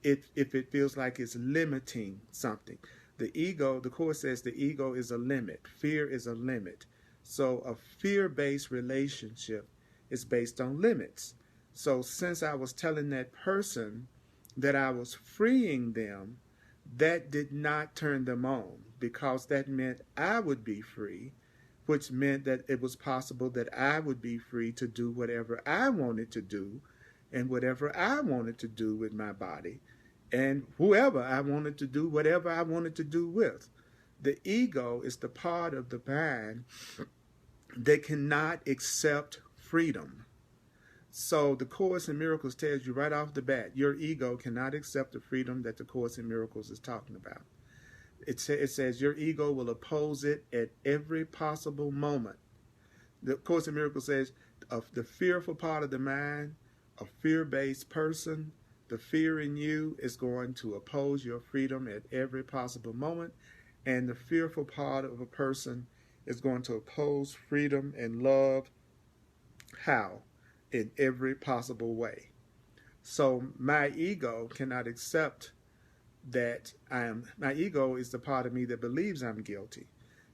if it feels like it's limiting something. The Course says the ego is a limit. Fear is a limit. So a fear-based relationship is based on limits. So since I was telling that person that I was freeing them, that did not turn them on, because that meant I would be free, which meant that it was possible that I would be free to do whatever I wanted to do and whatever I wanted to do with my body, and whoever I wanted to do whatever I wanted to do with. The ego is the part of the mind that cannot accept freedom. So the Course in Miracles tells you right off the bat, your ego cannot accept the freedom that the Course in Miracles is talking about. It says your ego will oppose it at every possible moment. The Course in Miracles says the fearful part of the mind, a fear-based person, the fear in you is going to oppose your freedom at every possible moment, and the fearful part of a person is going to oppose freedom and love. How? In every possible way. So my ego cannot accept that my ego is the part of me that believes I'm guilty.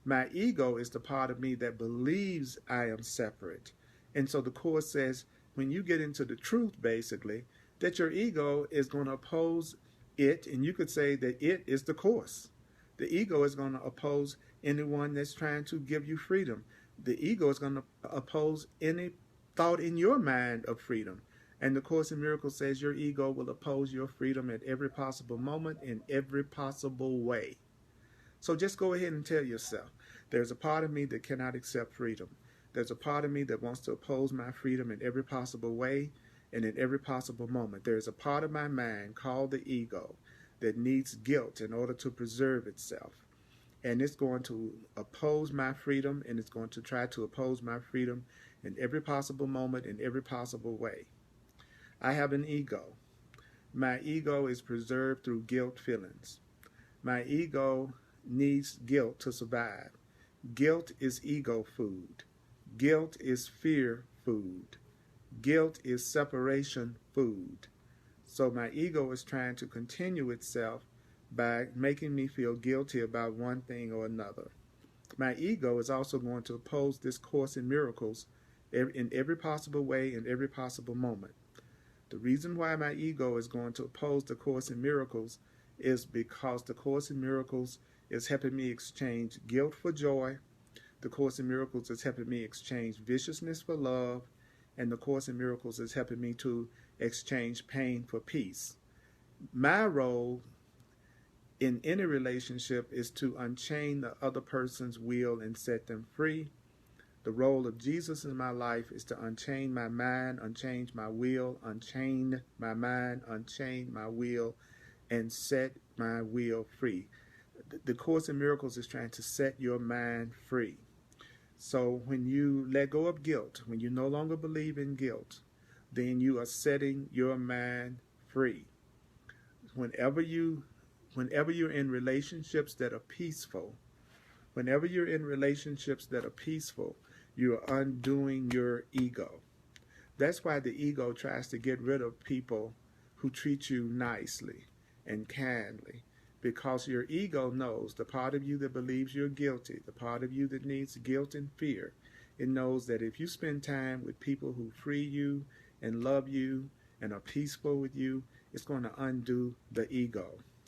My ego is the part of me that believes I am separate. And so the Course says, when you get into the truth, basically, that your ego is going to oppose it, and you could say that it is the Course. The ego is going to oppose anyone that's trying to give you freedom. The ego is going to oppose any thought in your mind of freedom. And the Course in Miracles says your ego will oppose your freedom at every possible moment in every possible way. So just go ahead and tell yourself, there's a part of me that cannot accept freedom. There's a part of me that wants to oppose my freedom in every possible way and in every possible moment. There's a part of my mind called the ego that needs guilt in order to preserve itself. And it's going to oppose my freedom, and it's going to try to oppose my freedom in every possible moment, in every possible way. I have an ego. My ego is preserved through guilt feelings. My ego needs guilt to survive. Guilt is ego food. Guilt is fear food. Guilt is separation food. So my ego is trying to continue itself by making me feel guilty about one thing or another. My ego is also going to oppose this Course in Miracles in every possible way, in every possible moment. The reason why my ego is going to oppose the Course in Miracles is because the Course in Miracles is helping me exchange guilt for joy. The Course in Miracles is helping me exchange viciousness for love. And the Course in Miracles is helping me to exchange pain for peace. My role in any relationship is to unchain the other person's will and set them free. The role of Jesus in my life is to unchain my mind, unchain my will, unchain my mind, unchain my will, and set my will free. The Course in Miracles is trying to set your mind free. So when you let go of guilt, when you no longer believe in guilt, then you are setting your mind free. Whenever you're in relationships that are peaceful, you are undoing your ego. That's why the ego tries to get rid of people who treat you nicely and kindly, because your ego knows, the part of you that believes you're guilty, the part of you that needs guilt and fear, it knows that if you spend time with people who free you and love you and are peaceful with you, it's going to undo the ego.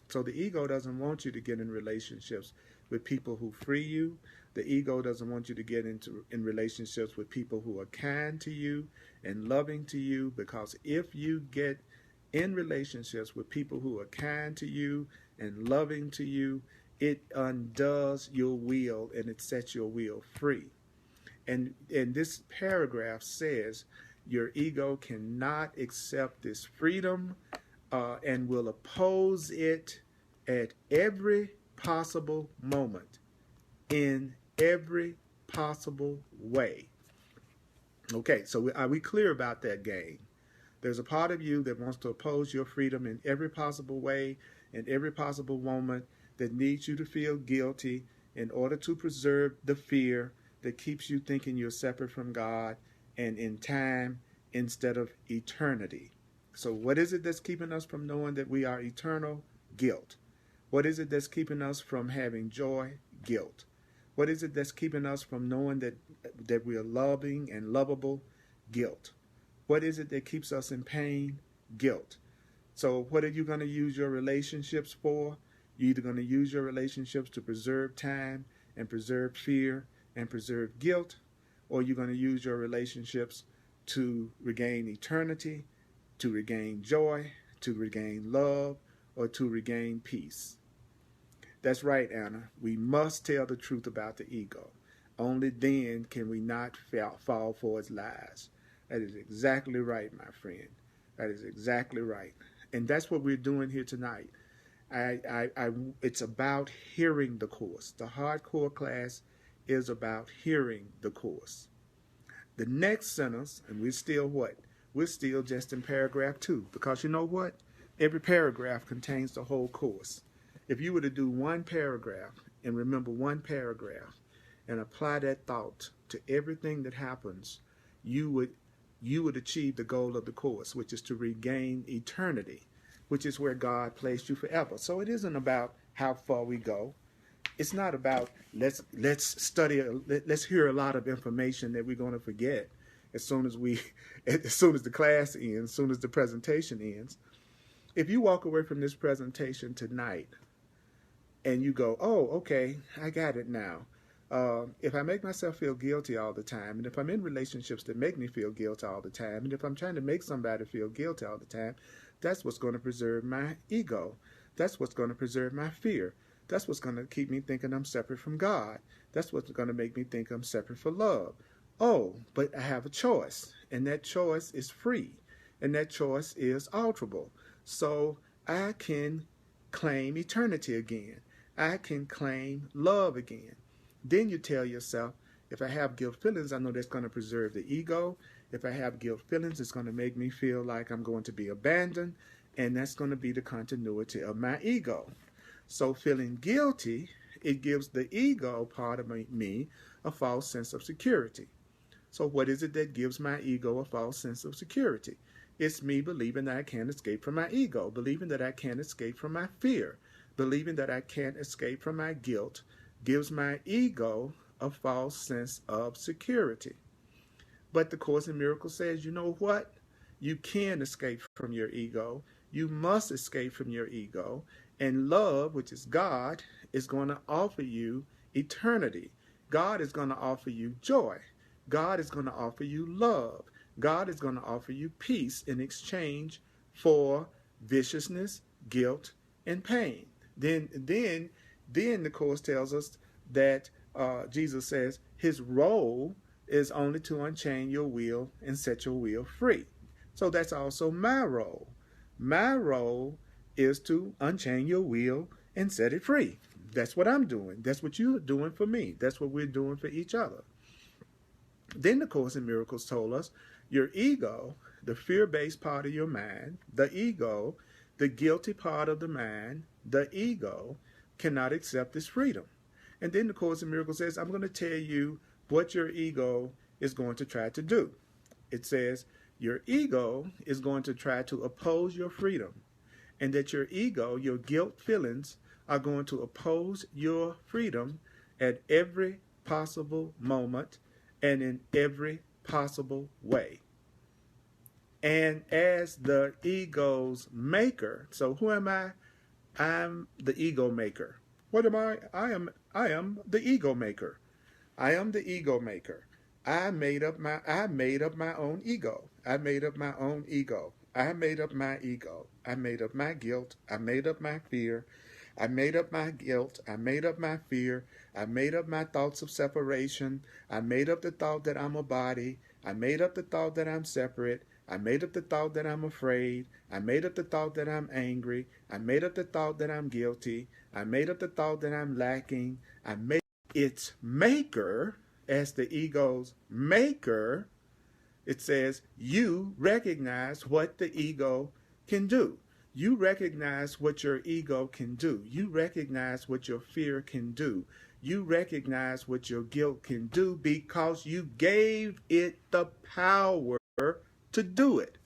So the ego doesn't want you to get in relationships with people who free you. The ego doesn't want you to get in relationships with people who are kind to you and loving to you, because if you get in relationships with people who are kind to you and loving to you, it undoes your will and it sets your will free. And this paragraph says your ego cannot accept this freedom and will oppose it at every possible moment, in every possible way. Okay, so are we clear about that, gang? There's a part of you that wants to oppose your freedom in every possible way, in every possible moment, that needs you to feel guilty in order to preserve the fear that keeps you thinking you're separate from God and in time instead of eternity. So what is it that's keeping us from knowing that we are eternal? Guilt. What is it that's keeping us from having joy? Guilt. What is it that's keeping us from knowing that we are loving and lovable? Guilt. What is it that keeps us in pain? Guilt. So what are you going to use your relationships for? You're either going to use your relationships to preserve time and preserve fear and preserve guilt, or you're going to use your relationships to regain eternity, to regain joy, to regain love, or to regain peace. That's right, Anna. We must tell the truth about the ego. Only then can we not fall for its lies. That is exactly right, my friend. That is exactly right. And that's what we're doing here tonight. It's about hearing the Course. The hardcore class is about hearing the Course. The next sentence, and we're still what? We're still just in paragraph 2, because you know what? Every paragraph contains the whole Course. If you were to do one paragraph and remember one paragraph and apply that thought to everything that happens, you would achieve the goal of the Course, which is to regain eternity, which is where God placed you forever. So it isn't about how far we go. It's not about let's study, let's hear a lot of information that we're going to forget as soon as the class ends, as soon as the presentation ends. If you walk away from this presentation tonight and you go, oh, okay, I got it now. If I make myself feel guilty all the time, and if I'm in relationships that make me feel guilty all the time, and if I'm trying to make somebody feel guilty all the time, that's what's going to preserve my ego. That's what's going to preserve my fear. That's what's going to keep me thinking I'm separate from God. That's what's going to make me think I'm separate for love. Oh, but I have a choice, and that choice is free, and that choice is alterable. So I can claim eternity again. I can claim love again. Then you tell yourself, if I have guilt feelings, I know that's going to preserve the ego. If I have guilt feelings, it's going to make me feel like I'm going to be abandoned, and that's going to be the continuity of my ego. So feeling guilty, it gives the ego part of me a false sense of security. So what is it that gives my ego a false sense of security? It's me believing that I can't escape from my ego, believing that I can't escape from my fear, believing that I can't escape from my guilt gives my ego a false sense of security. But the Course in Miracles says, you know what? You can escape from your ego. You must escape from your ego. And love, which is God, is going to offer you eternity. God is going to offer you joy. God is going to offer you love. God is going to offer you peace in exchange for viciousness, guilt, and pain. Then the Course tells us that Jesus says his role is only to unchain your will and set your will free. So that's also my role. My role is to unchain your will and set it free. That's what I'm doing. That's what you're doing for me. That's what we're doing for each other. Then the Course in Miracles told us your ego, the fear-based part of your mind, the ego, the guilty part of the mind, the ego cannot accept this freedom. And then the Course in Miracles says, I'm going to tell you what your ego is going to try to do. It says, your ego is going to try to oppose your freedom, and that your ego, your guilt feelings, are going to oppose your freedom at every possible moment and in every possible way. And as the ego's maker, so who am I? I'm the ego maker. What am I? I am the ego maker. I am the ego maker. I made up my own ego. I made up my own ego. I made up my ego. I made up my guilt. I made up my fear. I made up my guilt. I made up my fear. I made up my thoughts of separation. I made up the thought that I'm a body. I made up the thought that I'm separate. I made up the thought that I'm afraid. I made up the thought that I'm angry. I made up the thought that I'm guilty. I made up the thought that I'm lacking. I made its maker, as the ego's maker. It says you recognize what the ego can do. You recognize what your ego can do. You recognize what your fear can do. You recognize what your guilt can do because you gave it the power to do it.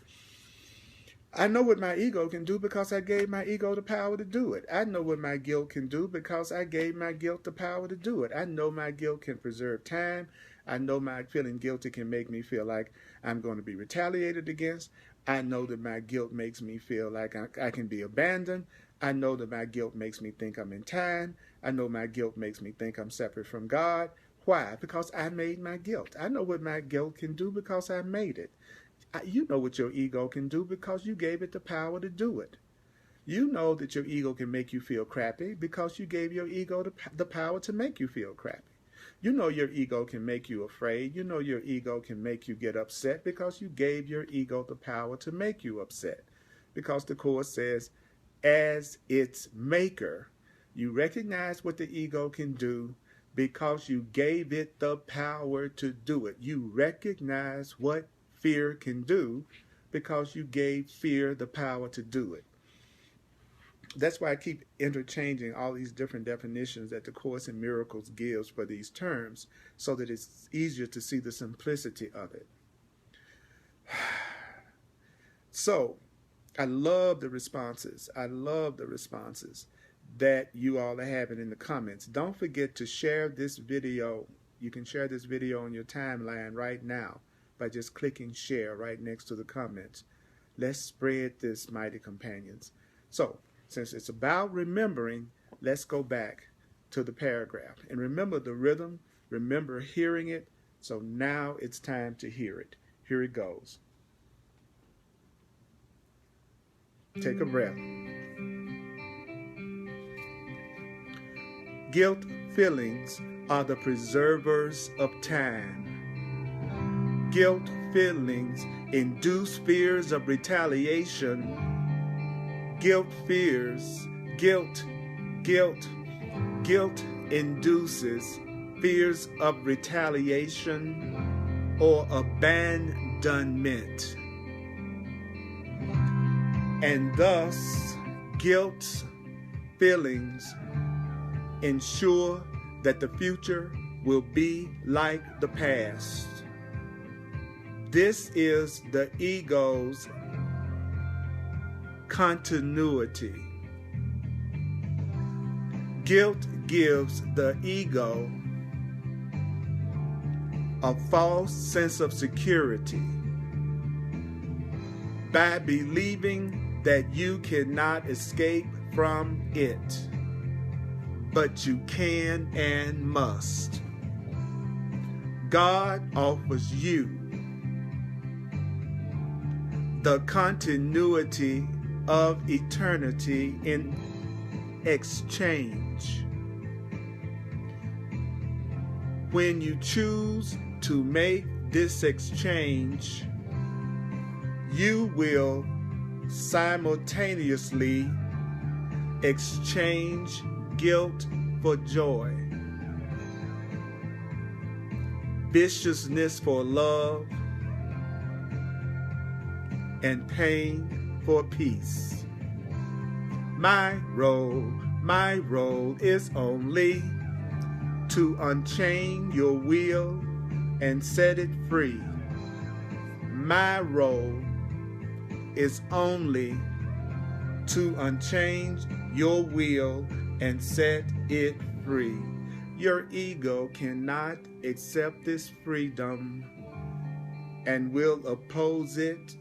I know what my ego can do because I gave my ego the power to do it. I know what my guilt can do because I gave my guilt the power to do it. I know my guilt can preserve time. I know my feeling guilty can make me feel like I'm going to be retaliated against. I know that my guilt makes me feel like I can be abandoned. I know that my guilt makes me think I'm in time. I know my guilt makes me think I'm separate from God. Why? Because I made my guilt. I know what my guilt can do because I made it. You know what your ego can do because you gave it the power to do it. You know that your ego can make you feel crappy because you gave your ego the power to make you feel crappy. You know your ego can make you afraid. You know your ego can make you get upset because you gave your ego the power to make you upset. Because the Course says, as its maker, you recognize what the ego can do because you gave it the power to do it. You recognize what fear can do because you gave fear the power to do it. That's why I keep interchanging all these different definitions that the Course in Miracles gives for these terms so that it's easier to see the simplicity of it. So, I love the responses. I love the responses that you all are having in the comments. Don't forget to share this video. You can share this video on your timeline right now by just clicking share right next to the comments. Let's spread this, mighty companions. So, since it's about remembering, let's go back to the paragraph. And remember the rhythm, remember hearing it. So now it's time to hear it. Here it goes. Take a breath. Guilt feelings are the preservers of time. Guilt feelings induce fears of retaliation. Guilt induces fears of retaliation or abandonment. And thus, guilt feelings ensure that the future will be like the past. This is the ego's continuity. Guilt gives the ego a false sense of security by believing that you cannot escape from it, but you can and must. God offers you the continuity of eternity in exchange. When you choose to make this exchange, you will simultaneously exchange guilt for joy, viciousness for love, and pain for peace. My role is only to unchain your will and set it free. My role is only to unchain your will and set it free. Your ego cannot accept this freedom and will oppose it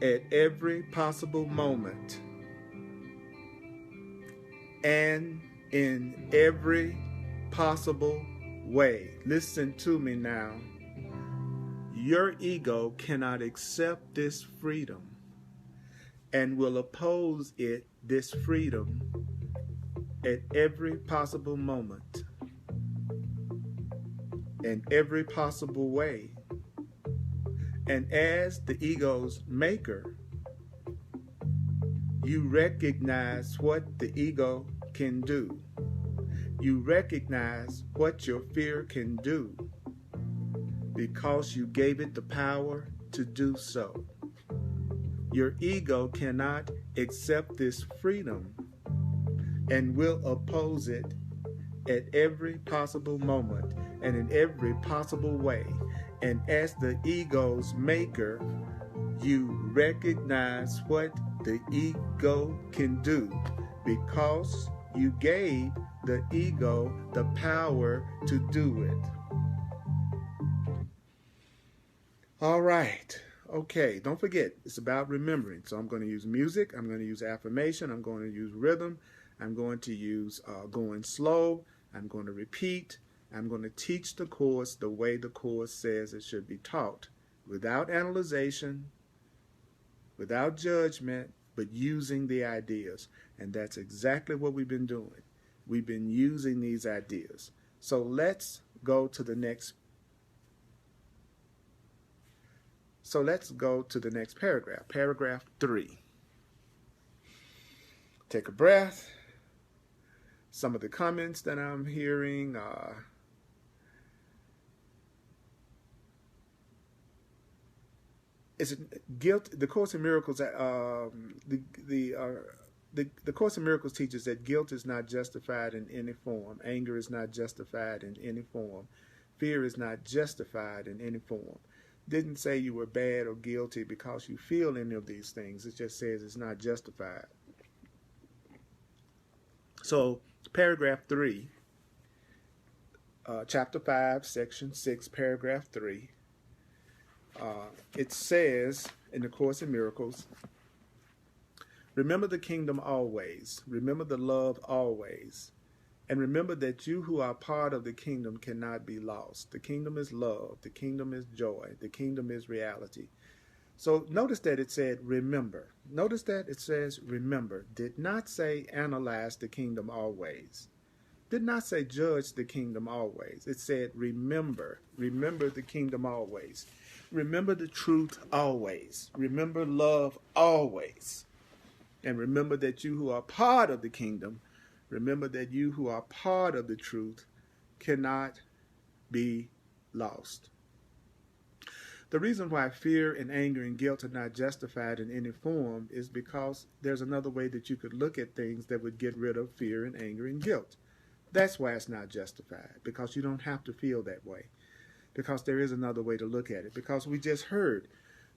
at every possible moment and in every possible way. Listen to me now. Your ego cannot accept this freedom and will oppose it, this freedom, at every possible moment and every possible way. And as the ego's maker, you recognize what the ego can do. You recognize what your fear can do because you gave it the power to do so. Your ego cannot accept this freedom and will oppose it at every possible moment and in every possible way. And as the ego's maker, you recognize what the ego can do because you gave the ego the power to do it. All right. Okay, don't forget, it's about remembering. So I'm going to use music, I'm going to use affirmation, I'm going to use rhythm, I'm going to use going slow, I'm going to repeat, I'm going to teach the course the way the course says it should be taught, without analyzation, without judgment, but using the ideas. And that's exactly what we've been doing. We've been using these ideas. So let's go to the next. So let's go to the next paragraph, paragraph 3. Take a breath. Some of the comments that I'm hearing is guilt. The Course in Miracles. The Course in Miracles teaches that guilt is not justified in any form. Anger is not justified in any form. Fear is not justified in any form. Didn't say you were bad or guilty because you feel any of these things. It just says it's not justified. So paragraph 3, chapter 5, section 6, paragraph 3, it says in the Course in Miracles, Remember the kingdom always. Remember the love always. And remember that you who are part of the kingdom cannot be lost. The kingdom is love. The kingdom is joy. The kingdom is reality. So notice that it said remember. Notice that it says remember. Did not say analyze the kingdom always. Did not say judge the kingdom always. It said remember. Remember the kingdom always. Remember the truth always. Remember love always. And remember that you who are part of the kingdom, remember that you who are part of the truth cannot be lost. The reason why fear and anger and guilt are not justified in any form is because there's another way that you could look at things that would get rid of fear and anger and guilt. That's why it's not justified, because you don't have to feel that way, because there is another way to look at it, because we just heard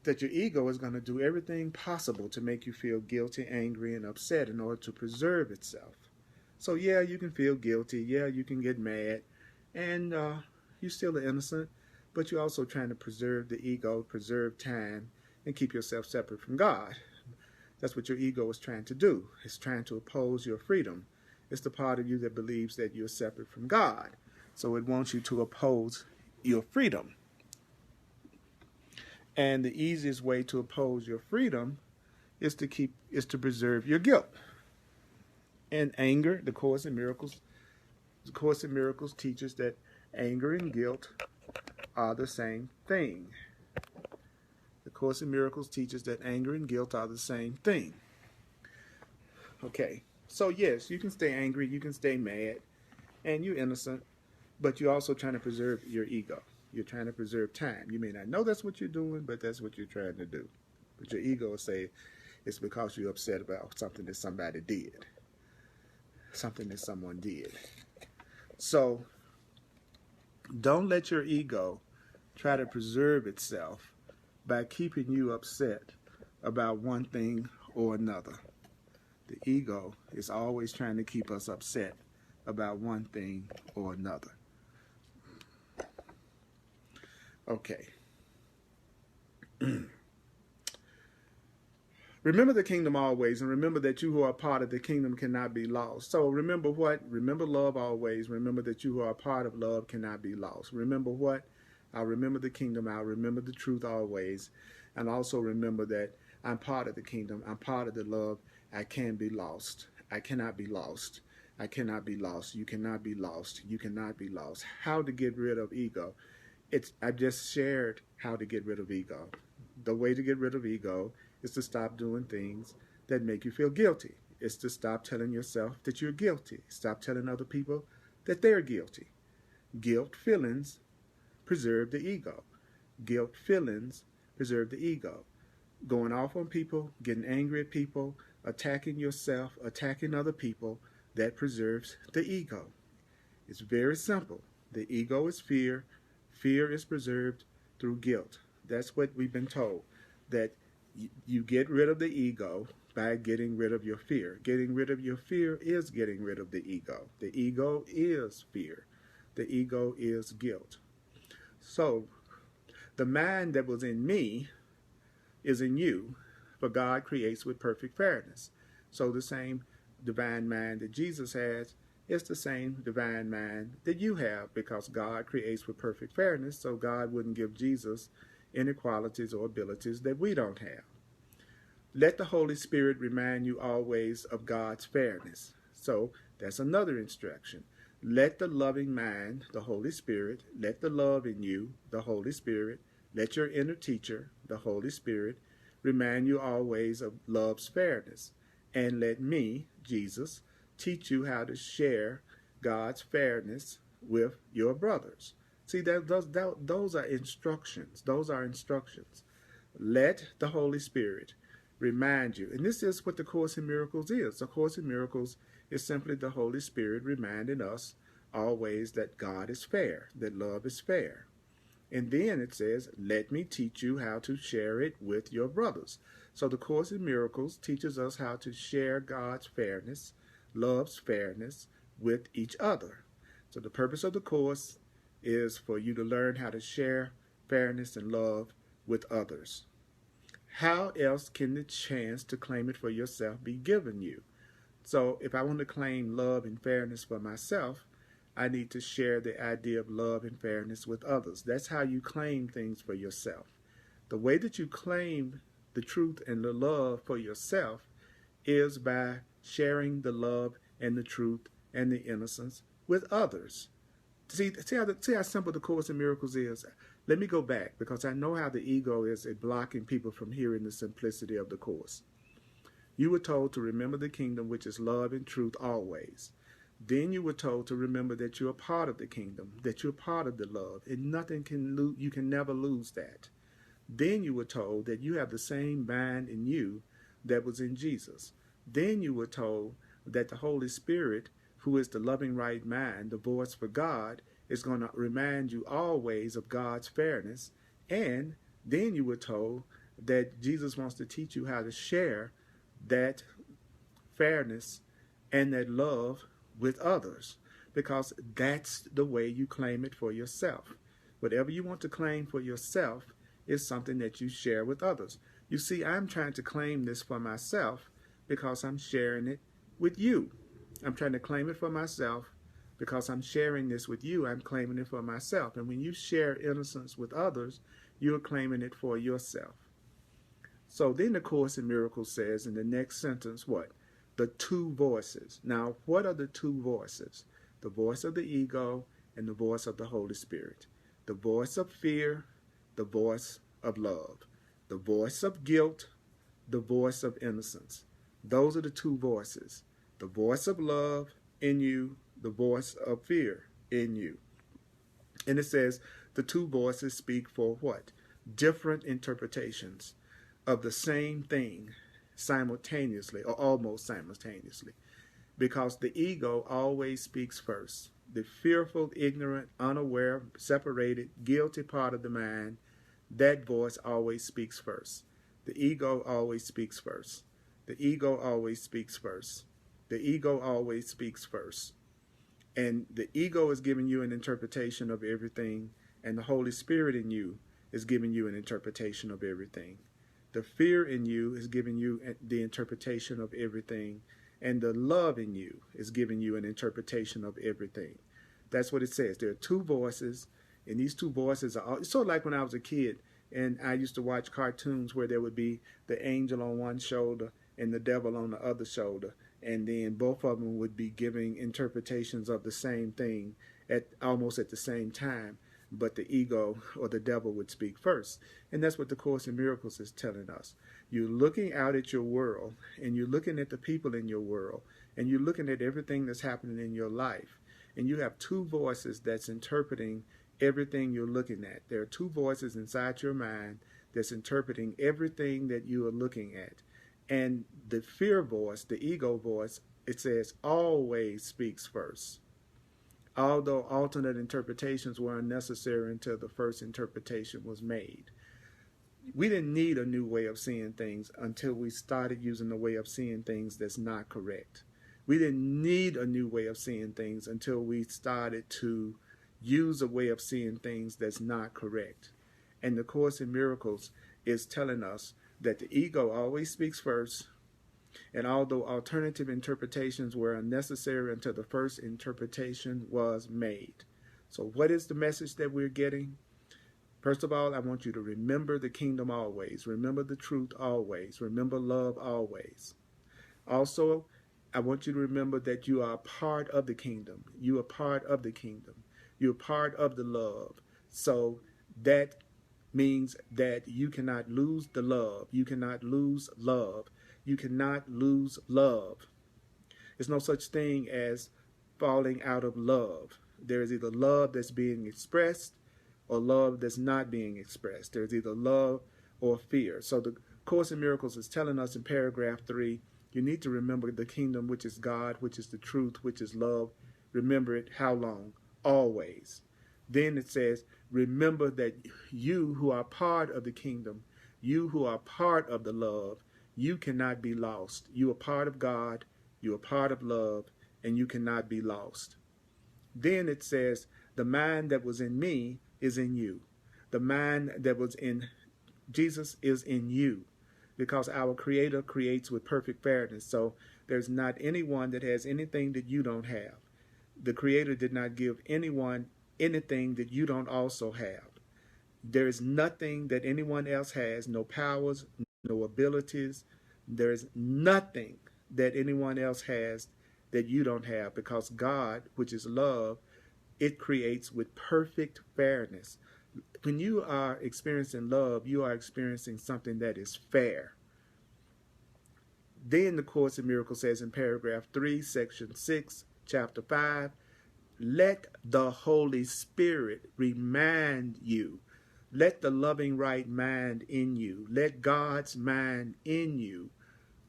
that your ego is going to do everything possible to make you feel guilty, angry, and upset in order to preserve itself. So yeah, you can feel guilty, yeah, you can get mad, and you're still innocent, but you're also trying to preserve the ego, preserve time, and keep yourself separate from God. That's what your ego is trying to do. It's trying to oppose your freedom. It's the part of you that believes that you're separate from God. So it wants you to oppose your freedom. And the easiest way to oppose your freedom is to preserve your guilt. And anger, the Course in Miracles teaches that anger and guilt are the same thing. The Course in Miracles teaches that anger and guilt are the same thing. Okay, so yes, you can stay angry, you can stay mad, and you're innocent, but you're also trying to preserve your ego. You're trying to preserve time. You may not know that's what you're doing, but that's what you're trying to do. But your ego will say it's because you're upset about something that somebody did. Something that someone did. So don't let your ego try to preserve itself by keeping you upset about one thing or another. The ego is always trying to keep us upset about one thing or another. Okay. Remember the kingdom always, and remember that you who are part of the kingdom cannot be lost. So remember what? Remember love always. Remember that you who are part of love cannot be lost. Remember what? I'll remember the kingdom. I'll remember the truth always. And also remember that I'm part of the kingdom. I'm part of the love. I can be lost. I cannot be lost. I cannot be lost. You cannot be lost. You cannot be lost. How to get rid of ego? I just shared how to get rid of ego. The way to get rid of ego is to stop doing things that make you feel guilty. It's to stop telling yourself that you're guilty. Stop telling other people that they're guilty. Guilt feelings preserve the ego. Guilt feelings preserve the ego. Going off on people, getting angry at people, attacking yourself, attacking other people, that preserves the ego. It's very simple. The ego is fear. Fear is preserved through guilt. That's what we've been told, that you get rid of the ego by getting rid of your fear. Getting rid of your fear is getting rid of the ego. The ego is fear. The ego is guilt. So the mind that was in me is in you, for God creates with perfect fairness. So the same divine mind that Jesus has is the same divine mind that you have, because God creates with perfect fairness, so God wouldn't give Jesus any qualities or abilities that we don't have. Let the Holy Spirit remind you always of God's fairness. So that's another instruction. Let the loving mind, the Holy Spirit, let the love in you, the Holy Spirit, let your inner teacher, the Holy Spirit, remind you always of love's fairness. And let me, Jesus, teach you how to share God's fairness with your brothers. See, those are instructions. Those are instructions. Let the Holy Spirit remind you. And this is what the Course in Miracles is. The Course in Miracles is simply the Holy Spirit reminding us always that God is fair, that love is fair. And then it says, let me teach you how to share it with your brothers. So the Course in Miracles teaches us how to share God's fairness, love's fairness, with each other. So the purpose of the Course is for you to learn how to share fairness and love with others. how else can the chance to claim it for yourself be given you? So if I want to claim love and fairness for myself, I need to share the idea of love and fairness with others. That's how you claim things for yourself. The way that you claim the truth and the love for yourself is by sharing the love and the truth and the innocence with others. See how simple the Course in Miracles is? Let me go back, because I know how the ego is at blocking people from hearing the simplicity of the Course. You were told to remember the kingdom, which is love and truth always. Then you were told to remember that you're a part of the kingdom, that you're part of the love, and you can never lose that. Then you were told that you have the same mind in you that was in Jesus. Then you were told that the Holy Spirit, who is the loving right mind, the voice for God, is going to remind you always of God's fairness. And then you were told that Jesus wants to teach you how to share that fairness and that love with others, because that's the way you claim it for yourself. Whatever you want to claim for yourself is something that you share with others. You see, I'm trying to claim this for myself because I'm sharing it with you. I'm trying to claim it for myself because I'm sharing this with you. I'm claiming it for myself. And when you share innocence with others, you're claiming it for yourself. So then the Course in Miracles says in the next sentence, what? The two voices. Now, what are the two voices? The voice of the ego and the voice of the Holy Spirit. The voice of fear, the voice of love. The voice of guilt, the voice of innocence. Those are the two voices. The voice of love in you, the voice of fear in you. And it says the two voices speak for what? Different interpretations of the same thing simultaneously, or almost simultaneously, because the ego always speaks first. The fearful, ignorant, unaware, separated, guilty part of the mind, that voice always speaks first. The ego always speaks first. The ego always speaks first. The ego always speaks first. And the ego is giving you an interpretation of everything, and the Holy Spirit in you is giving you an interpretation of everything. The fear in you is giving you the interpretation of everything, and the love in you is giving you an interpretation of everything. That's what it says. There are two voices, and these two voices are it's sort of like when I was a kid, and I used to watch cartoons where there would be the angel on one shoulder and the devil on the other shoulder, and then both of them would be giving interpretations of the same thing almost at the same time. But the ego or the devil would speak first. And that's what the Course in Miracles is telling us. You're looking out at your world, and you're looking at the people in your world, and you're looking at everything that's happening in your life. And you have two voices that's interpreting everything you're looking at. There are two voices inside your mind that's interpreting everything that you are looking at. And the fear voice, the ego voice, it says always speaks first. Although alternate interpretations were unnecessary until the first interpretation was made. We didn't need a new way of seeing things until we started using the way of seeing things that's not correct. We didn't need a new way of seeing things until we started to use a way of seeing things that's not correct. And the Course in Miracles is telling us that the ego always speaks first, and although alternative interpretations were unnecessary until the first interpretation was made. So what is the message that we're getting? First of all, I want you to remember the kingdom always. Remember the truth always. Remember love always. Also, I want you to remember that you are a part of the kingdom. You are part of the kingdom. You're part of the love. So that means that you cannot lose the love. You cannot lose love. You cannot lose love. There's no such thing as falling out of love. There is either love that's being expressed or love that's not being expressed. There's either love or fear. So the Course in Miracles is telling us in paragraph 3, you need to remember the kingdom, which is God, which is the truth, which is love. Remember it how long? Always. Then it says, remember that you who are part of the kingdom, you who are part of the love, you cannot be lost. You are part of God, you are part of love, and you cannot be lost. Then it says, the mind that was in me is in you. The mind that was in Jesus is in you. because our Creator creates with perfect fairness. So there's not anyone that has anything that you don't have. The Creator did not give anyone anything that you don't also have. There is nothing that anyone else has, no powers, no abilities. There is nothing that anyone else has that you don't have, because God, which is love, it creates with perfect fairness. When you are experiencing love, you are experiencing something that is fair. Then the Course in Miracles says in paragraph 3, section 6, chapter 5, let the Holy Spirit remind you. Let the loving right mind in you, let God's mind in you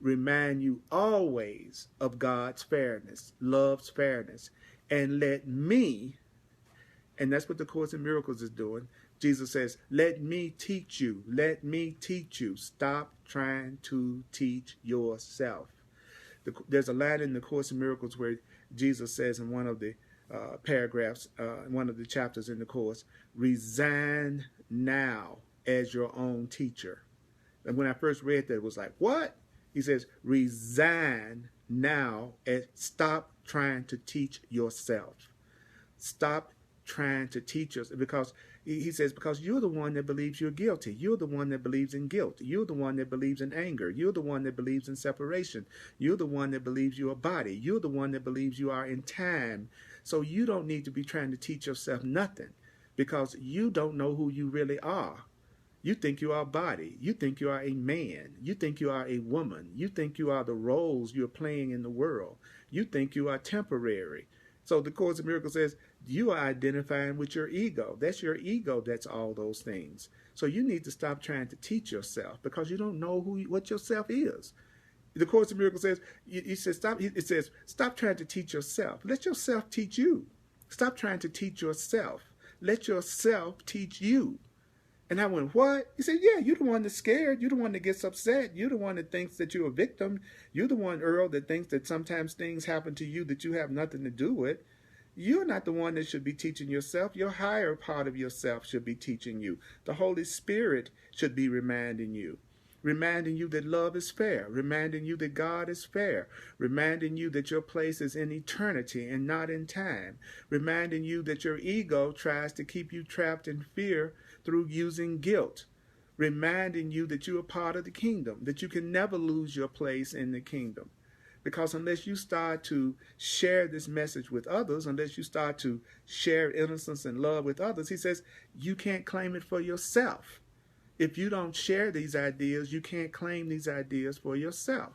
remind you always of God's fairness, love's fairness. And let me, and that's what the Course in Miracles is doing. Jesus says, let me teach you. Let me teach you. Stop trying to teach yourself. There's a line in the Course in Miracles where Jesus says in one of the paragraphs, one of the chapters in the Course, resign now as your own teacher. And when I first read that, it was like, what? He says, resign now and stop trying to teach yourself. Stop trying to teach us, because he says, because you're the one that believes you're guilty. You're the one that believes in guilt. You're the one that believes in anger. You're the one that believes in separation. You're the one that believes you're a body. You're the one that believes you are in time. So you don't need to be trying to teach yourself nothing, because you don't know who you really are. You think you are a body. You think you are a man. You think you are a woman. You think you are the roles you're playing in the world. You think you are temporary. So the Course in Miracles says you are identifying with your ego. That's your ego that's all those things. So you need to stop trying to teach yourself, because you don't know what yourself is. The Course in Miracles says, it says, stop trying to teach yourself. Let yourself teach you. Stop trying to teach yourself. Let yourself teach you. And I went, what? He said, yeah, you're the one that's scared. You're the one that gets upset. You're the one that thinks that you're a victim. You're the one, Earl, that thinks that sometimes things happen to you that you have nothing to do with. You're not the one that should be teaching yourself. Your higher part of yourself should be teaching you. The Holy Spirit should be reminding you that love is fair, reminding you that God is fair, reminding you that your place is in eternity and not in time, reminding you that your ego tries to keep you trapped in fear through using guilt, reminding you that you are part of the kingdom, that you can never lose your place in the kingdom. Because unless you start to share this message with others, unless you start to share innocence and love with others, he says, you can't claim it for yourself. If you don't share these ideas, you can't claim these ideas for yourself.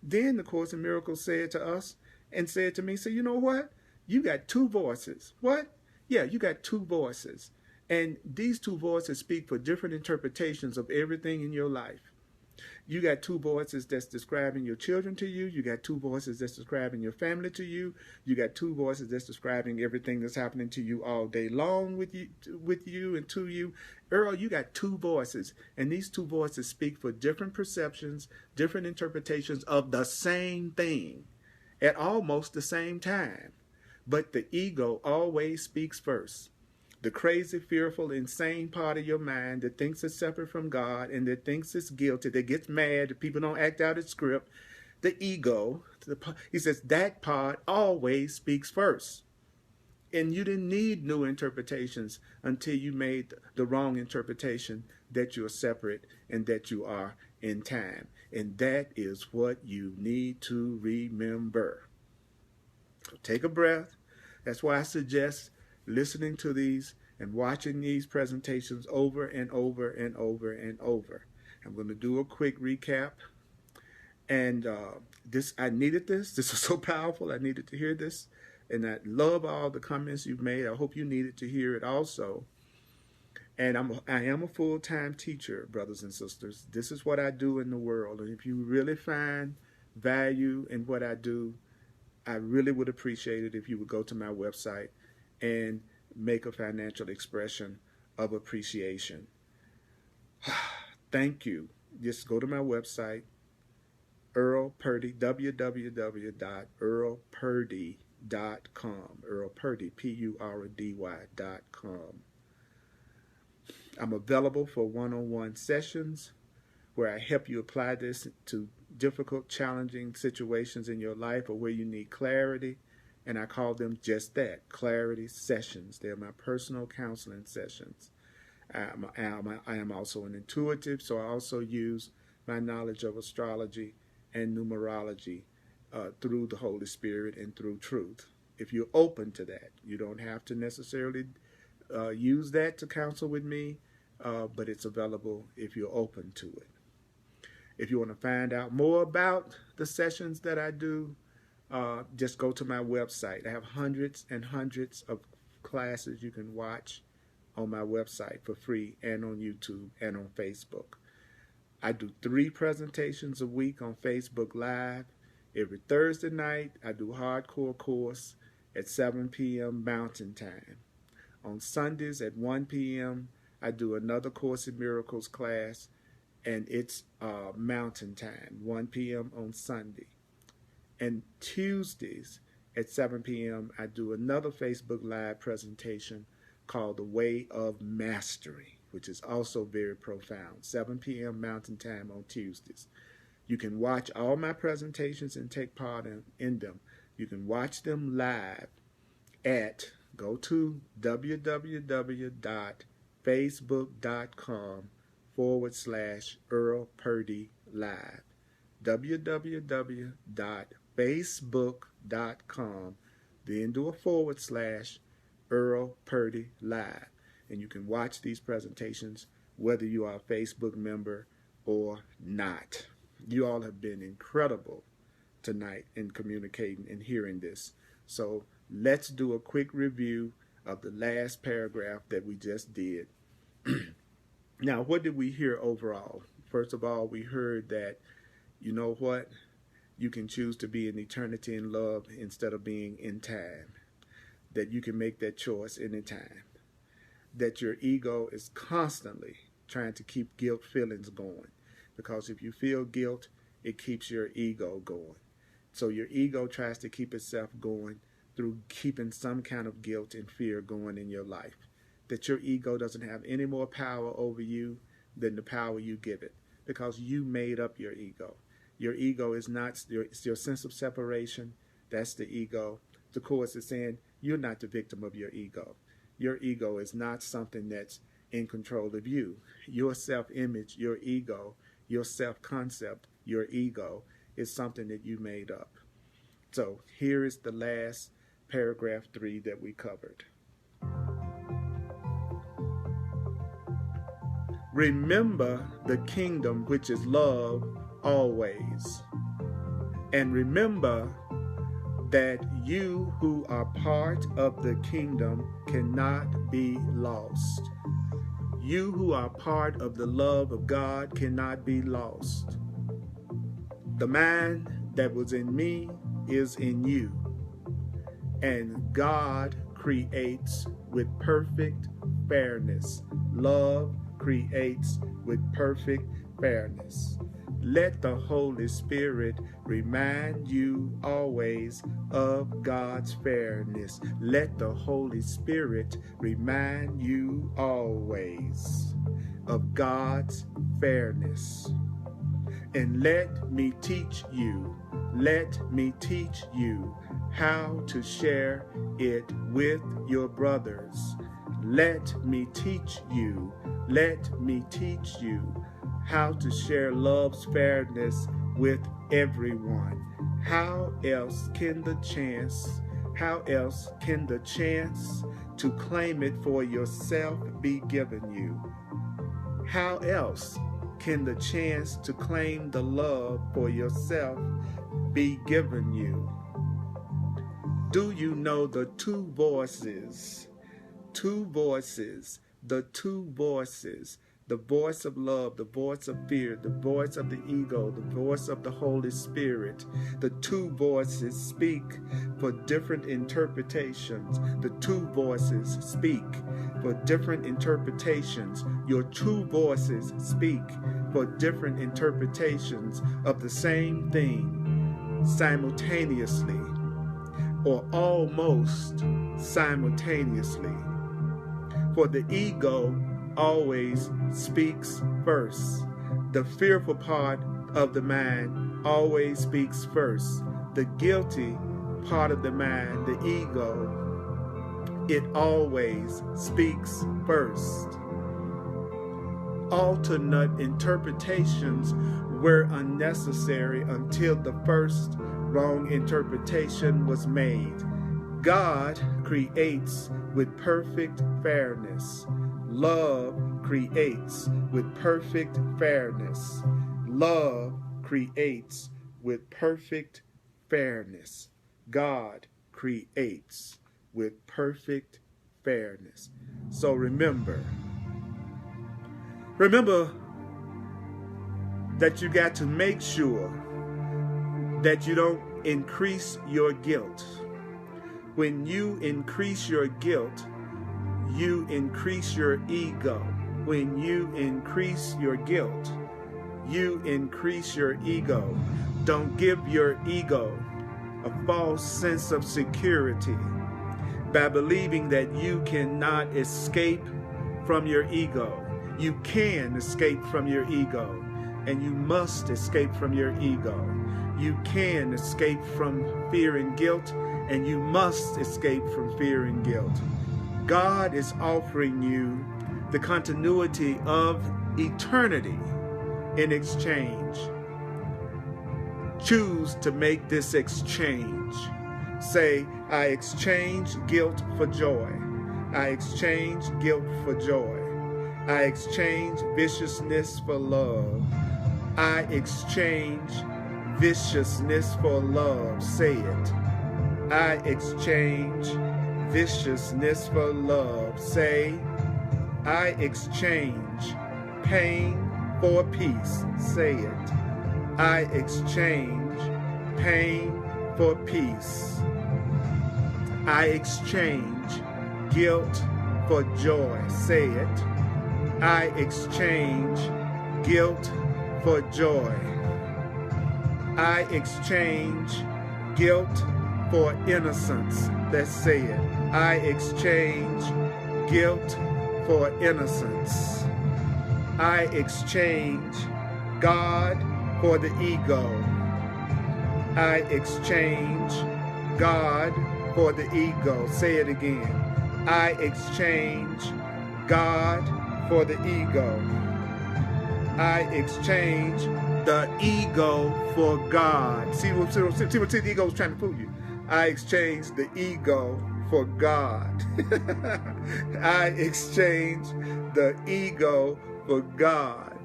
Then the Course in Miracles said to us and said to me, you know what? You got two voices. What? Yeah, you got two voices. And these two voices speak for different interpretations of everything in your life. You got two voices that's describing your children to you. You got two voices that's describing your family to you. You got two voices that's describing everything that's happening to you all day long with you and to you. Earl, you got two voices, and these two voices speak for different perceptions, different interpretations of the same thing at almost the same time. But the ego always speaks first. The crazy, fearful, insane part of your mind that thinks it's separate from God and that thinks it's guilty, that gets mad that people don't act out its script, the ego, he says that part always speaks first. And you didn't need new interpretations until you made the wrong interpretation that you're separate and that you are in time. And that is what you need to remember. Take a breath. That's why I suggest listening to these and watching these presentations over and over and over and over. I'm going to do a quick recap. And I needed this. This is so powerful. I needed to hear this. And I love all the comments you've made. I hope you needed to hear it also. And I am a full-time teacher, brothers and sisters. This is what I do in the world. And if you really find value in what I do, I really would appreciate it if you would go to my website and make a financial expression of appreciation. Thank you. Just go to my website, Earl Purdy, www.earlpurdy.com. Earl Purdy, Purdy.com. I'm available for one-on-one sessions where I help you apply this to difficult, challenging situations in your life or where you need clarity. And I call them just that, clarity sessions. They're my personal counseling sessions. I am also an intuitive, so I also use my knowledge of astrology and numerology through the Holy Spirit and through truth. If you're open to that, you don't have to necessarily use that to counsel with me, but it's available if you're open to it. If you want to find out more about the sessions that I do, just go to my website. I have hundreds and hundreds of classes you can watch on my website for free and on YouTube and on Facebook. I do 3 presentations a week on Facebook Live. Every Thursday night, I do hardcore course at 7 p.m. Mountain Time. On Sundays at 1 p.m., I do another Course in Miracles class, and it's Mountain Time, 1 p.m. on Sunday. And Tuesdays at 7 p.m., I do another Facebook Live presentation called The Way of Mastery, which is also very profound, 7 p.m. Mountain Time on Tuesdays. You can watch all my presentations and take part in them. You can watch them live go to www.facebook.com/Earl Purdy Live. www.facebook.com, then do a /Earl Purdy Live. And you can watch these presentations whether you are a Facebook member or not. You all have been incredible tonight in communicating and hearing this. So let's do a quick review of the last paragraph that we just did. Now, what did we hear overall? First of all, we heard that, you know what? You can choose to be in eternity in love instead of being in time. That you can make that choice anytime. That your ego is constantly trying to keep guilt feelings going. Because if you feel guilt, it keeps your ego going. So your ego tries to keep itself going through keeping some kind of guilt and fear going in your life. That your ego doesn't have any more power over you than the power you give it. Because you made up your ego. Your ego is not your sense of separation. That's the ego. The Course is saying you're not the victim of your ego. Your ego is not something that's in control of you. Your self-image, your ego, your self-concept, your ego is something that you made up. So here is the last paragraph 3 that we covered. Remember the kingdom which is love always. And remember that you who are part of the kingdom cannot be lost. You who are part of the love of God cannot be lost. The mind that was in me is in you. And God creates with perfect fairness. Love creates with perfect fairness. Let the Holy Spirit remind you always of God's fairness. Let the Holy Spirit remind you always of God's fairness. And let me teach you how to share it with your brothers. Let me teach you how to share love's fairness with everyone. How else can the chance to claim it for yourself be given you? How else can the chance to claim the love for yourself be given you? Do you know the two voices? The voice of love, the voice of fear, the voice of the ego, the voice of the Holy Spirit. The two voices speak for different interpretations. The two voices speak for different interpretations. Your two voices speak for different interpretations of the same thing simultaneously or almost simultaneously. For the ego always speaks first. The fearful part of the mind always speaks first. The guilty part of the mind, the ego, it always speaks first. Alternate interpretations were unnecessary until the first wrong interpretation was made. God creates with perfect fairness. Love creates with perfect fairness. Love creates with perfect fairness. God creates with perfect fairness. So remember that you got to make sure that you don't increase your guilt. When you increase your guilt, you increase your ego. When you increase your guilt, you increase your ego. Don't give your ego a false sense of security by believing that you cannot escape from your ego. You can escape from your ego, and you must escape from your ego. You can escape from fear and guilt, and you must escape from fear and guilt. God is offering you the continuity of eternity in exchange. Choose to make this exchange. Say, I exchange guilt for joy. I exchange guilt for joy. I exchange viciousness for love. I exchange viciousness for love. Say it. I exchange viciousness for love. Say, I exchange pain for peace. Say it. I exchange pain for peace. I exchange guilt for joy. Say it. I exchange guilt for joy. I exchange guilt for innocence. Let's say it. I exchange guilt for innocence. I exchange God for the ego. I exchange God for the ego. Say it again. I exchange God for the ego. I exchange the ego for God. See what the ego is trying to fool you. I exchange the ego for God. I exchange the ego for God.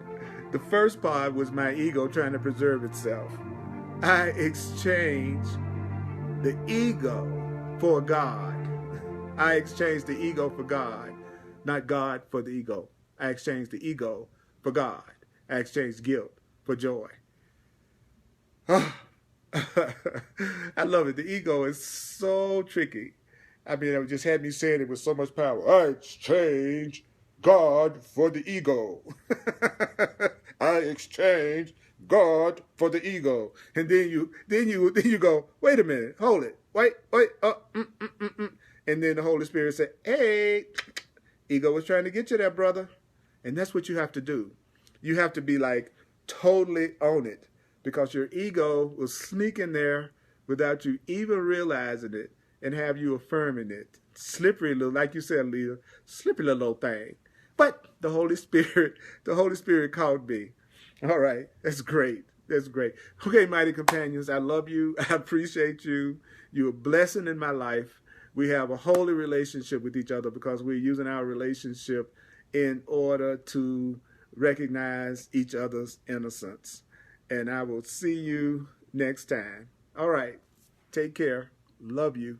The first part was my ego trying to preserve itself. I exchange the ego for God. I exchange the ego for God, not God for the ego. I exchange the ego for God. I exchange guilt for joy. I love it. The ego is so tricky. I mean, it just had me saying it with so much power. I exchange God for the ego. I exchange God for the ego. And then you go, wait a minute, hold it. Wait. And then the Holy Spirit said, hey, ego was trying to get you there, brother. And that's what you have to do. You have to be like totally on it, because your ego will sneak in there without you even realizing it and have you affirming it. Slippery little, like you said, Leah, slippery little thing. But the Holy Spirit called me. All right, that's great. That's great. Okay, mighty companions, I love you. I appreciate you. You're a blessing in my life. We have a holy relationship with each other because we're using our relationship in order to recognize each other's innocence. And I will see you next time. All right. Take care. Love you.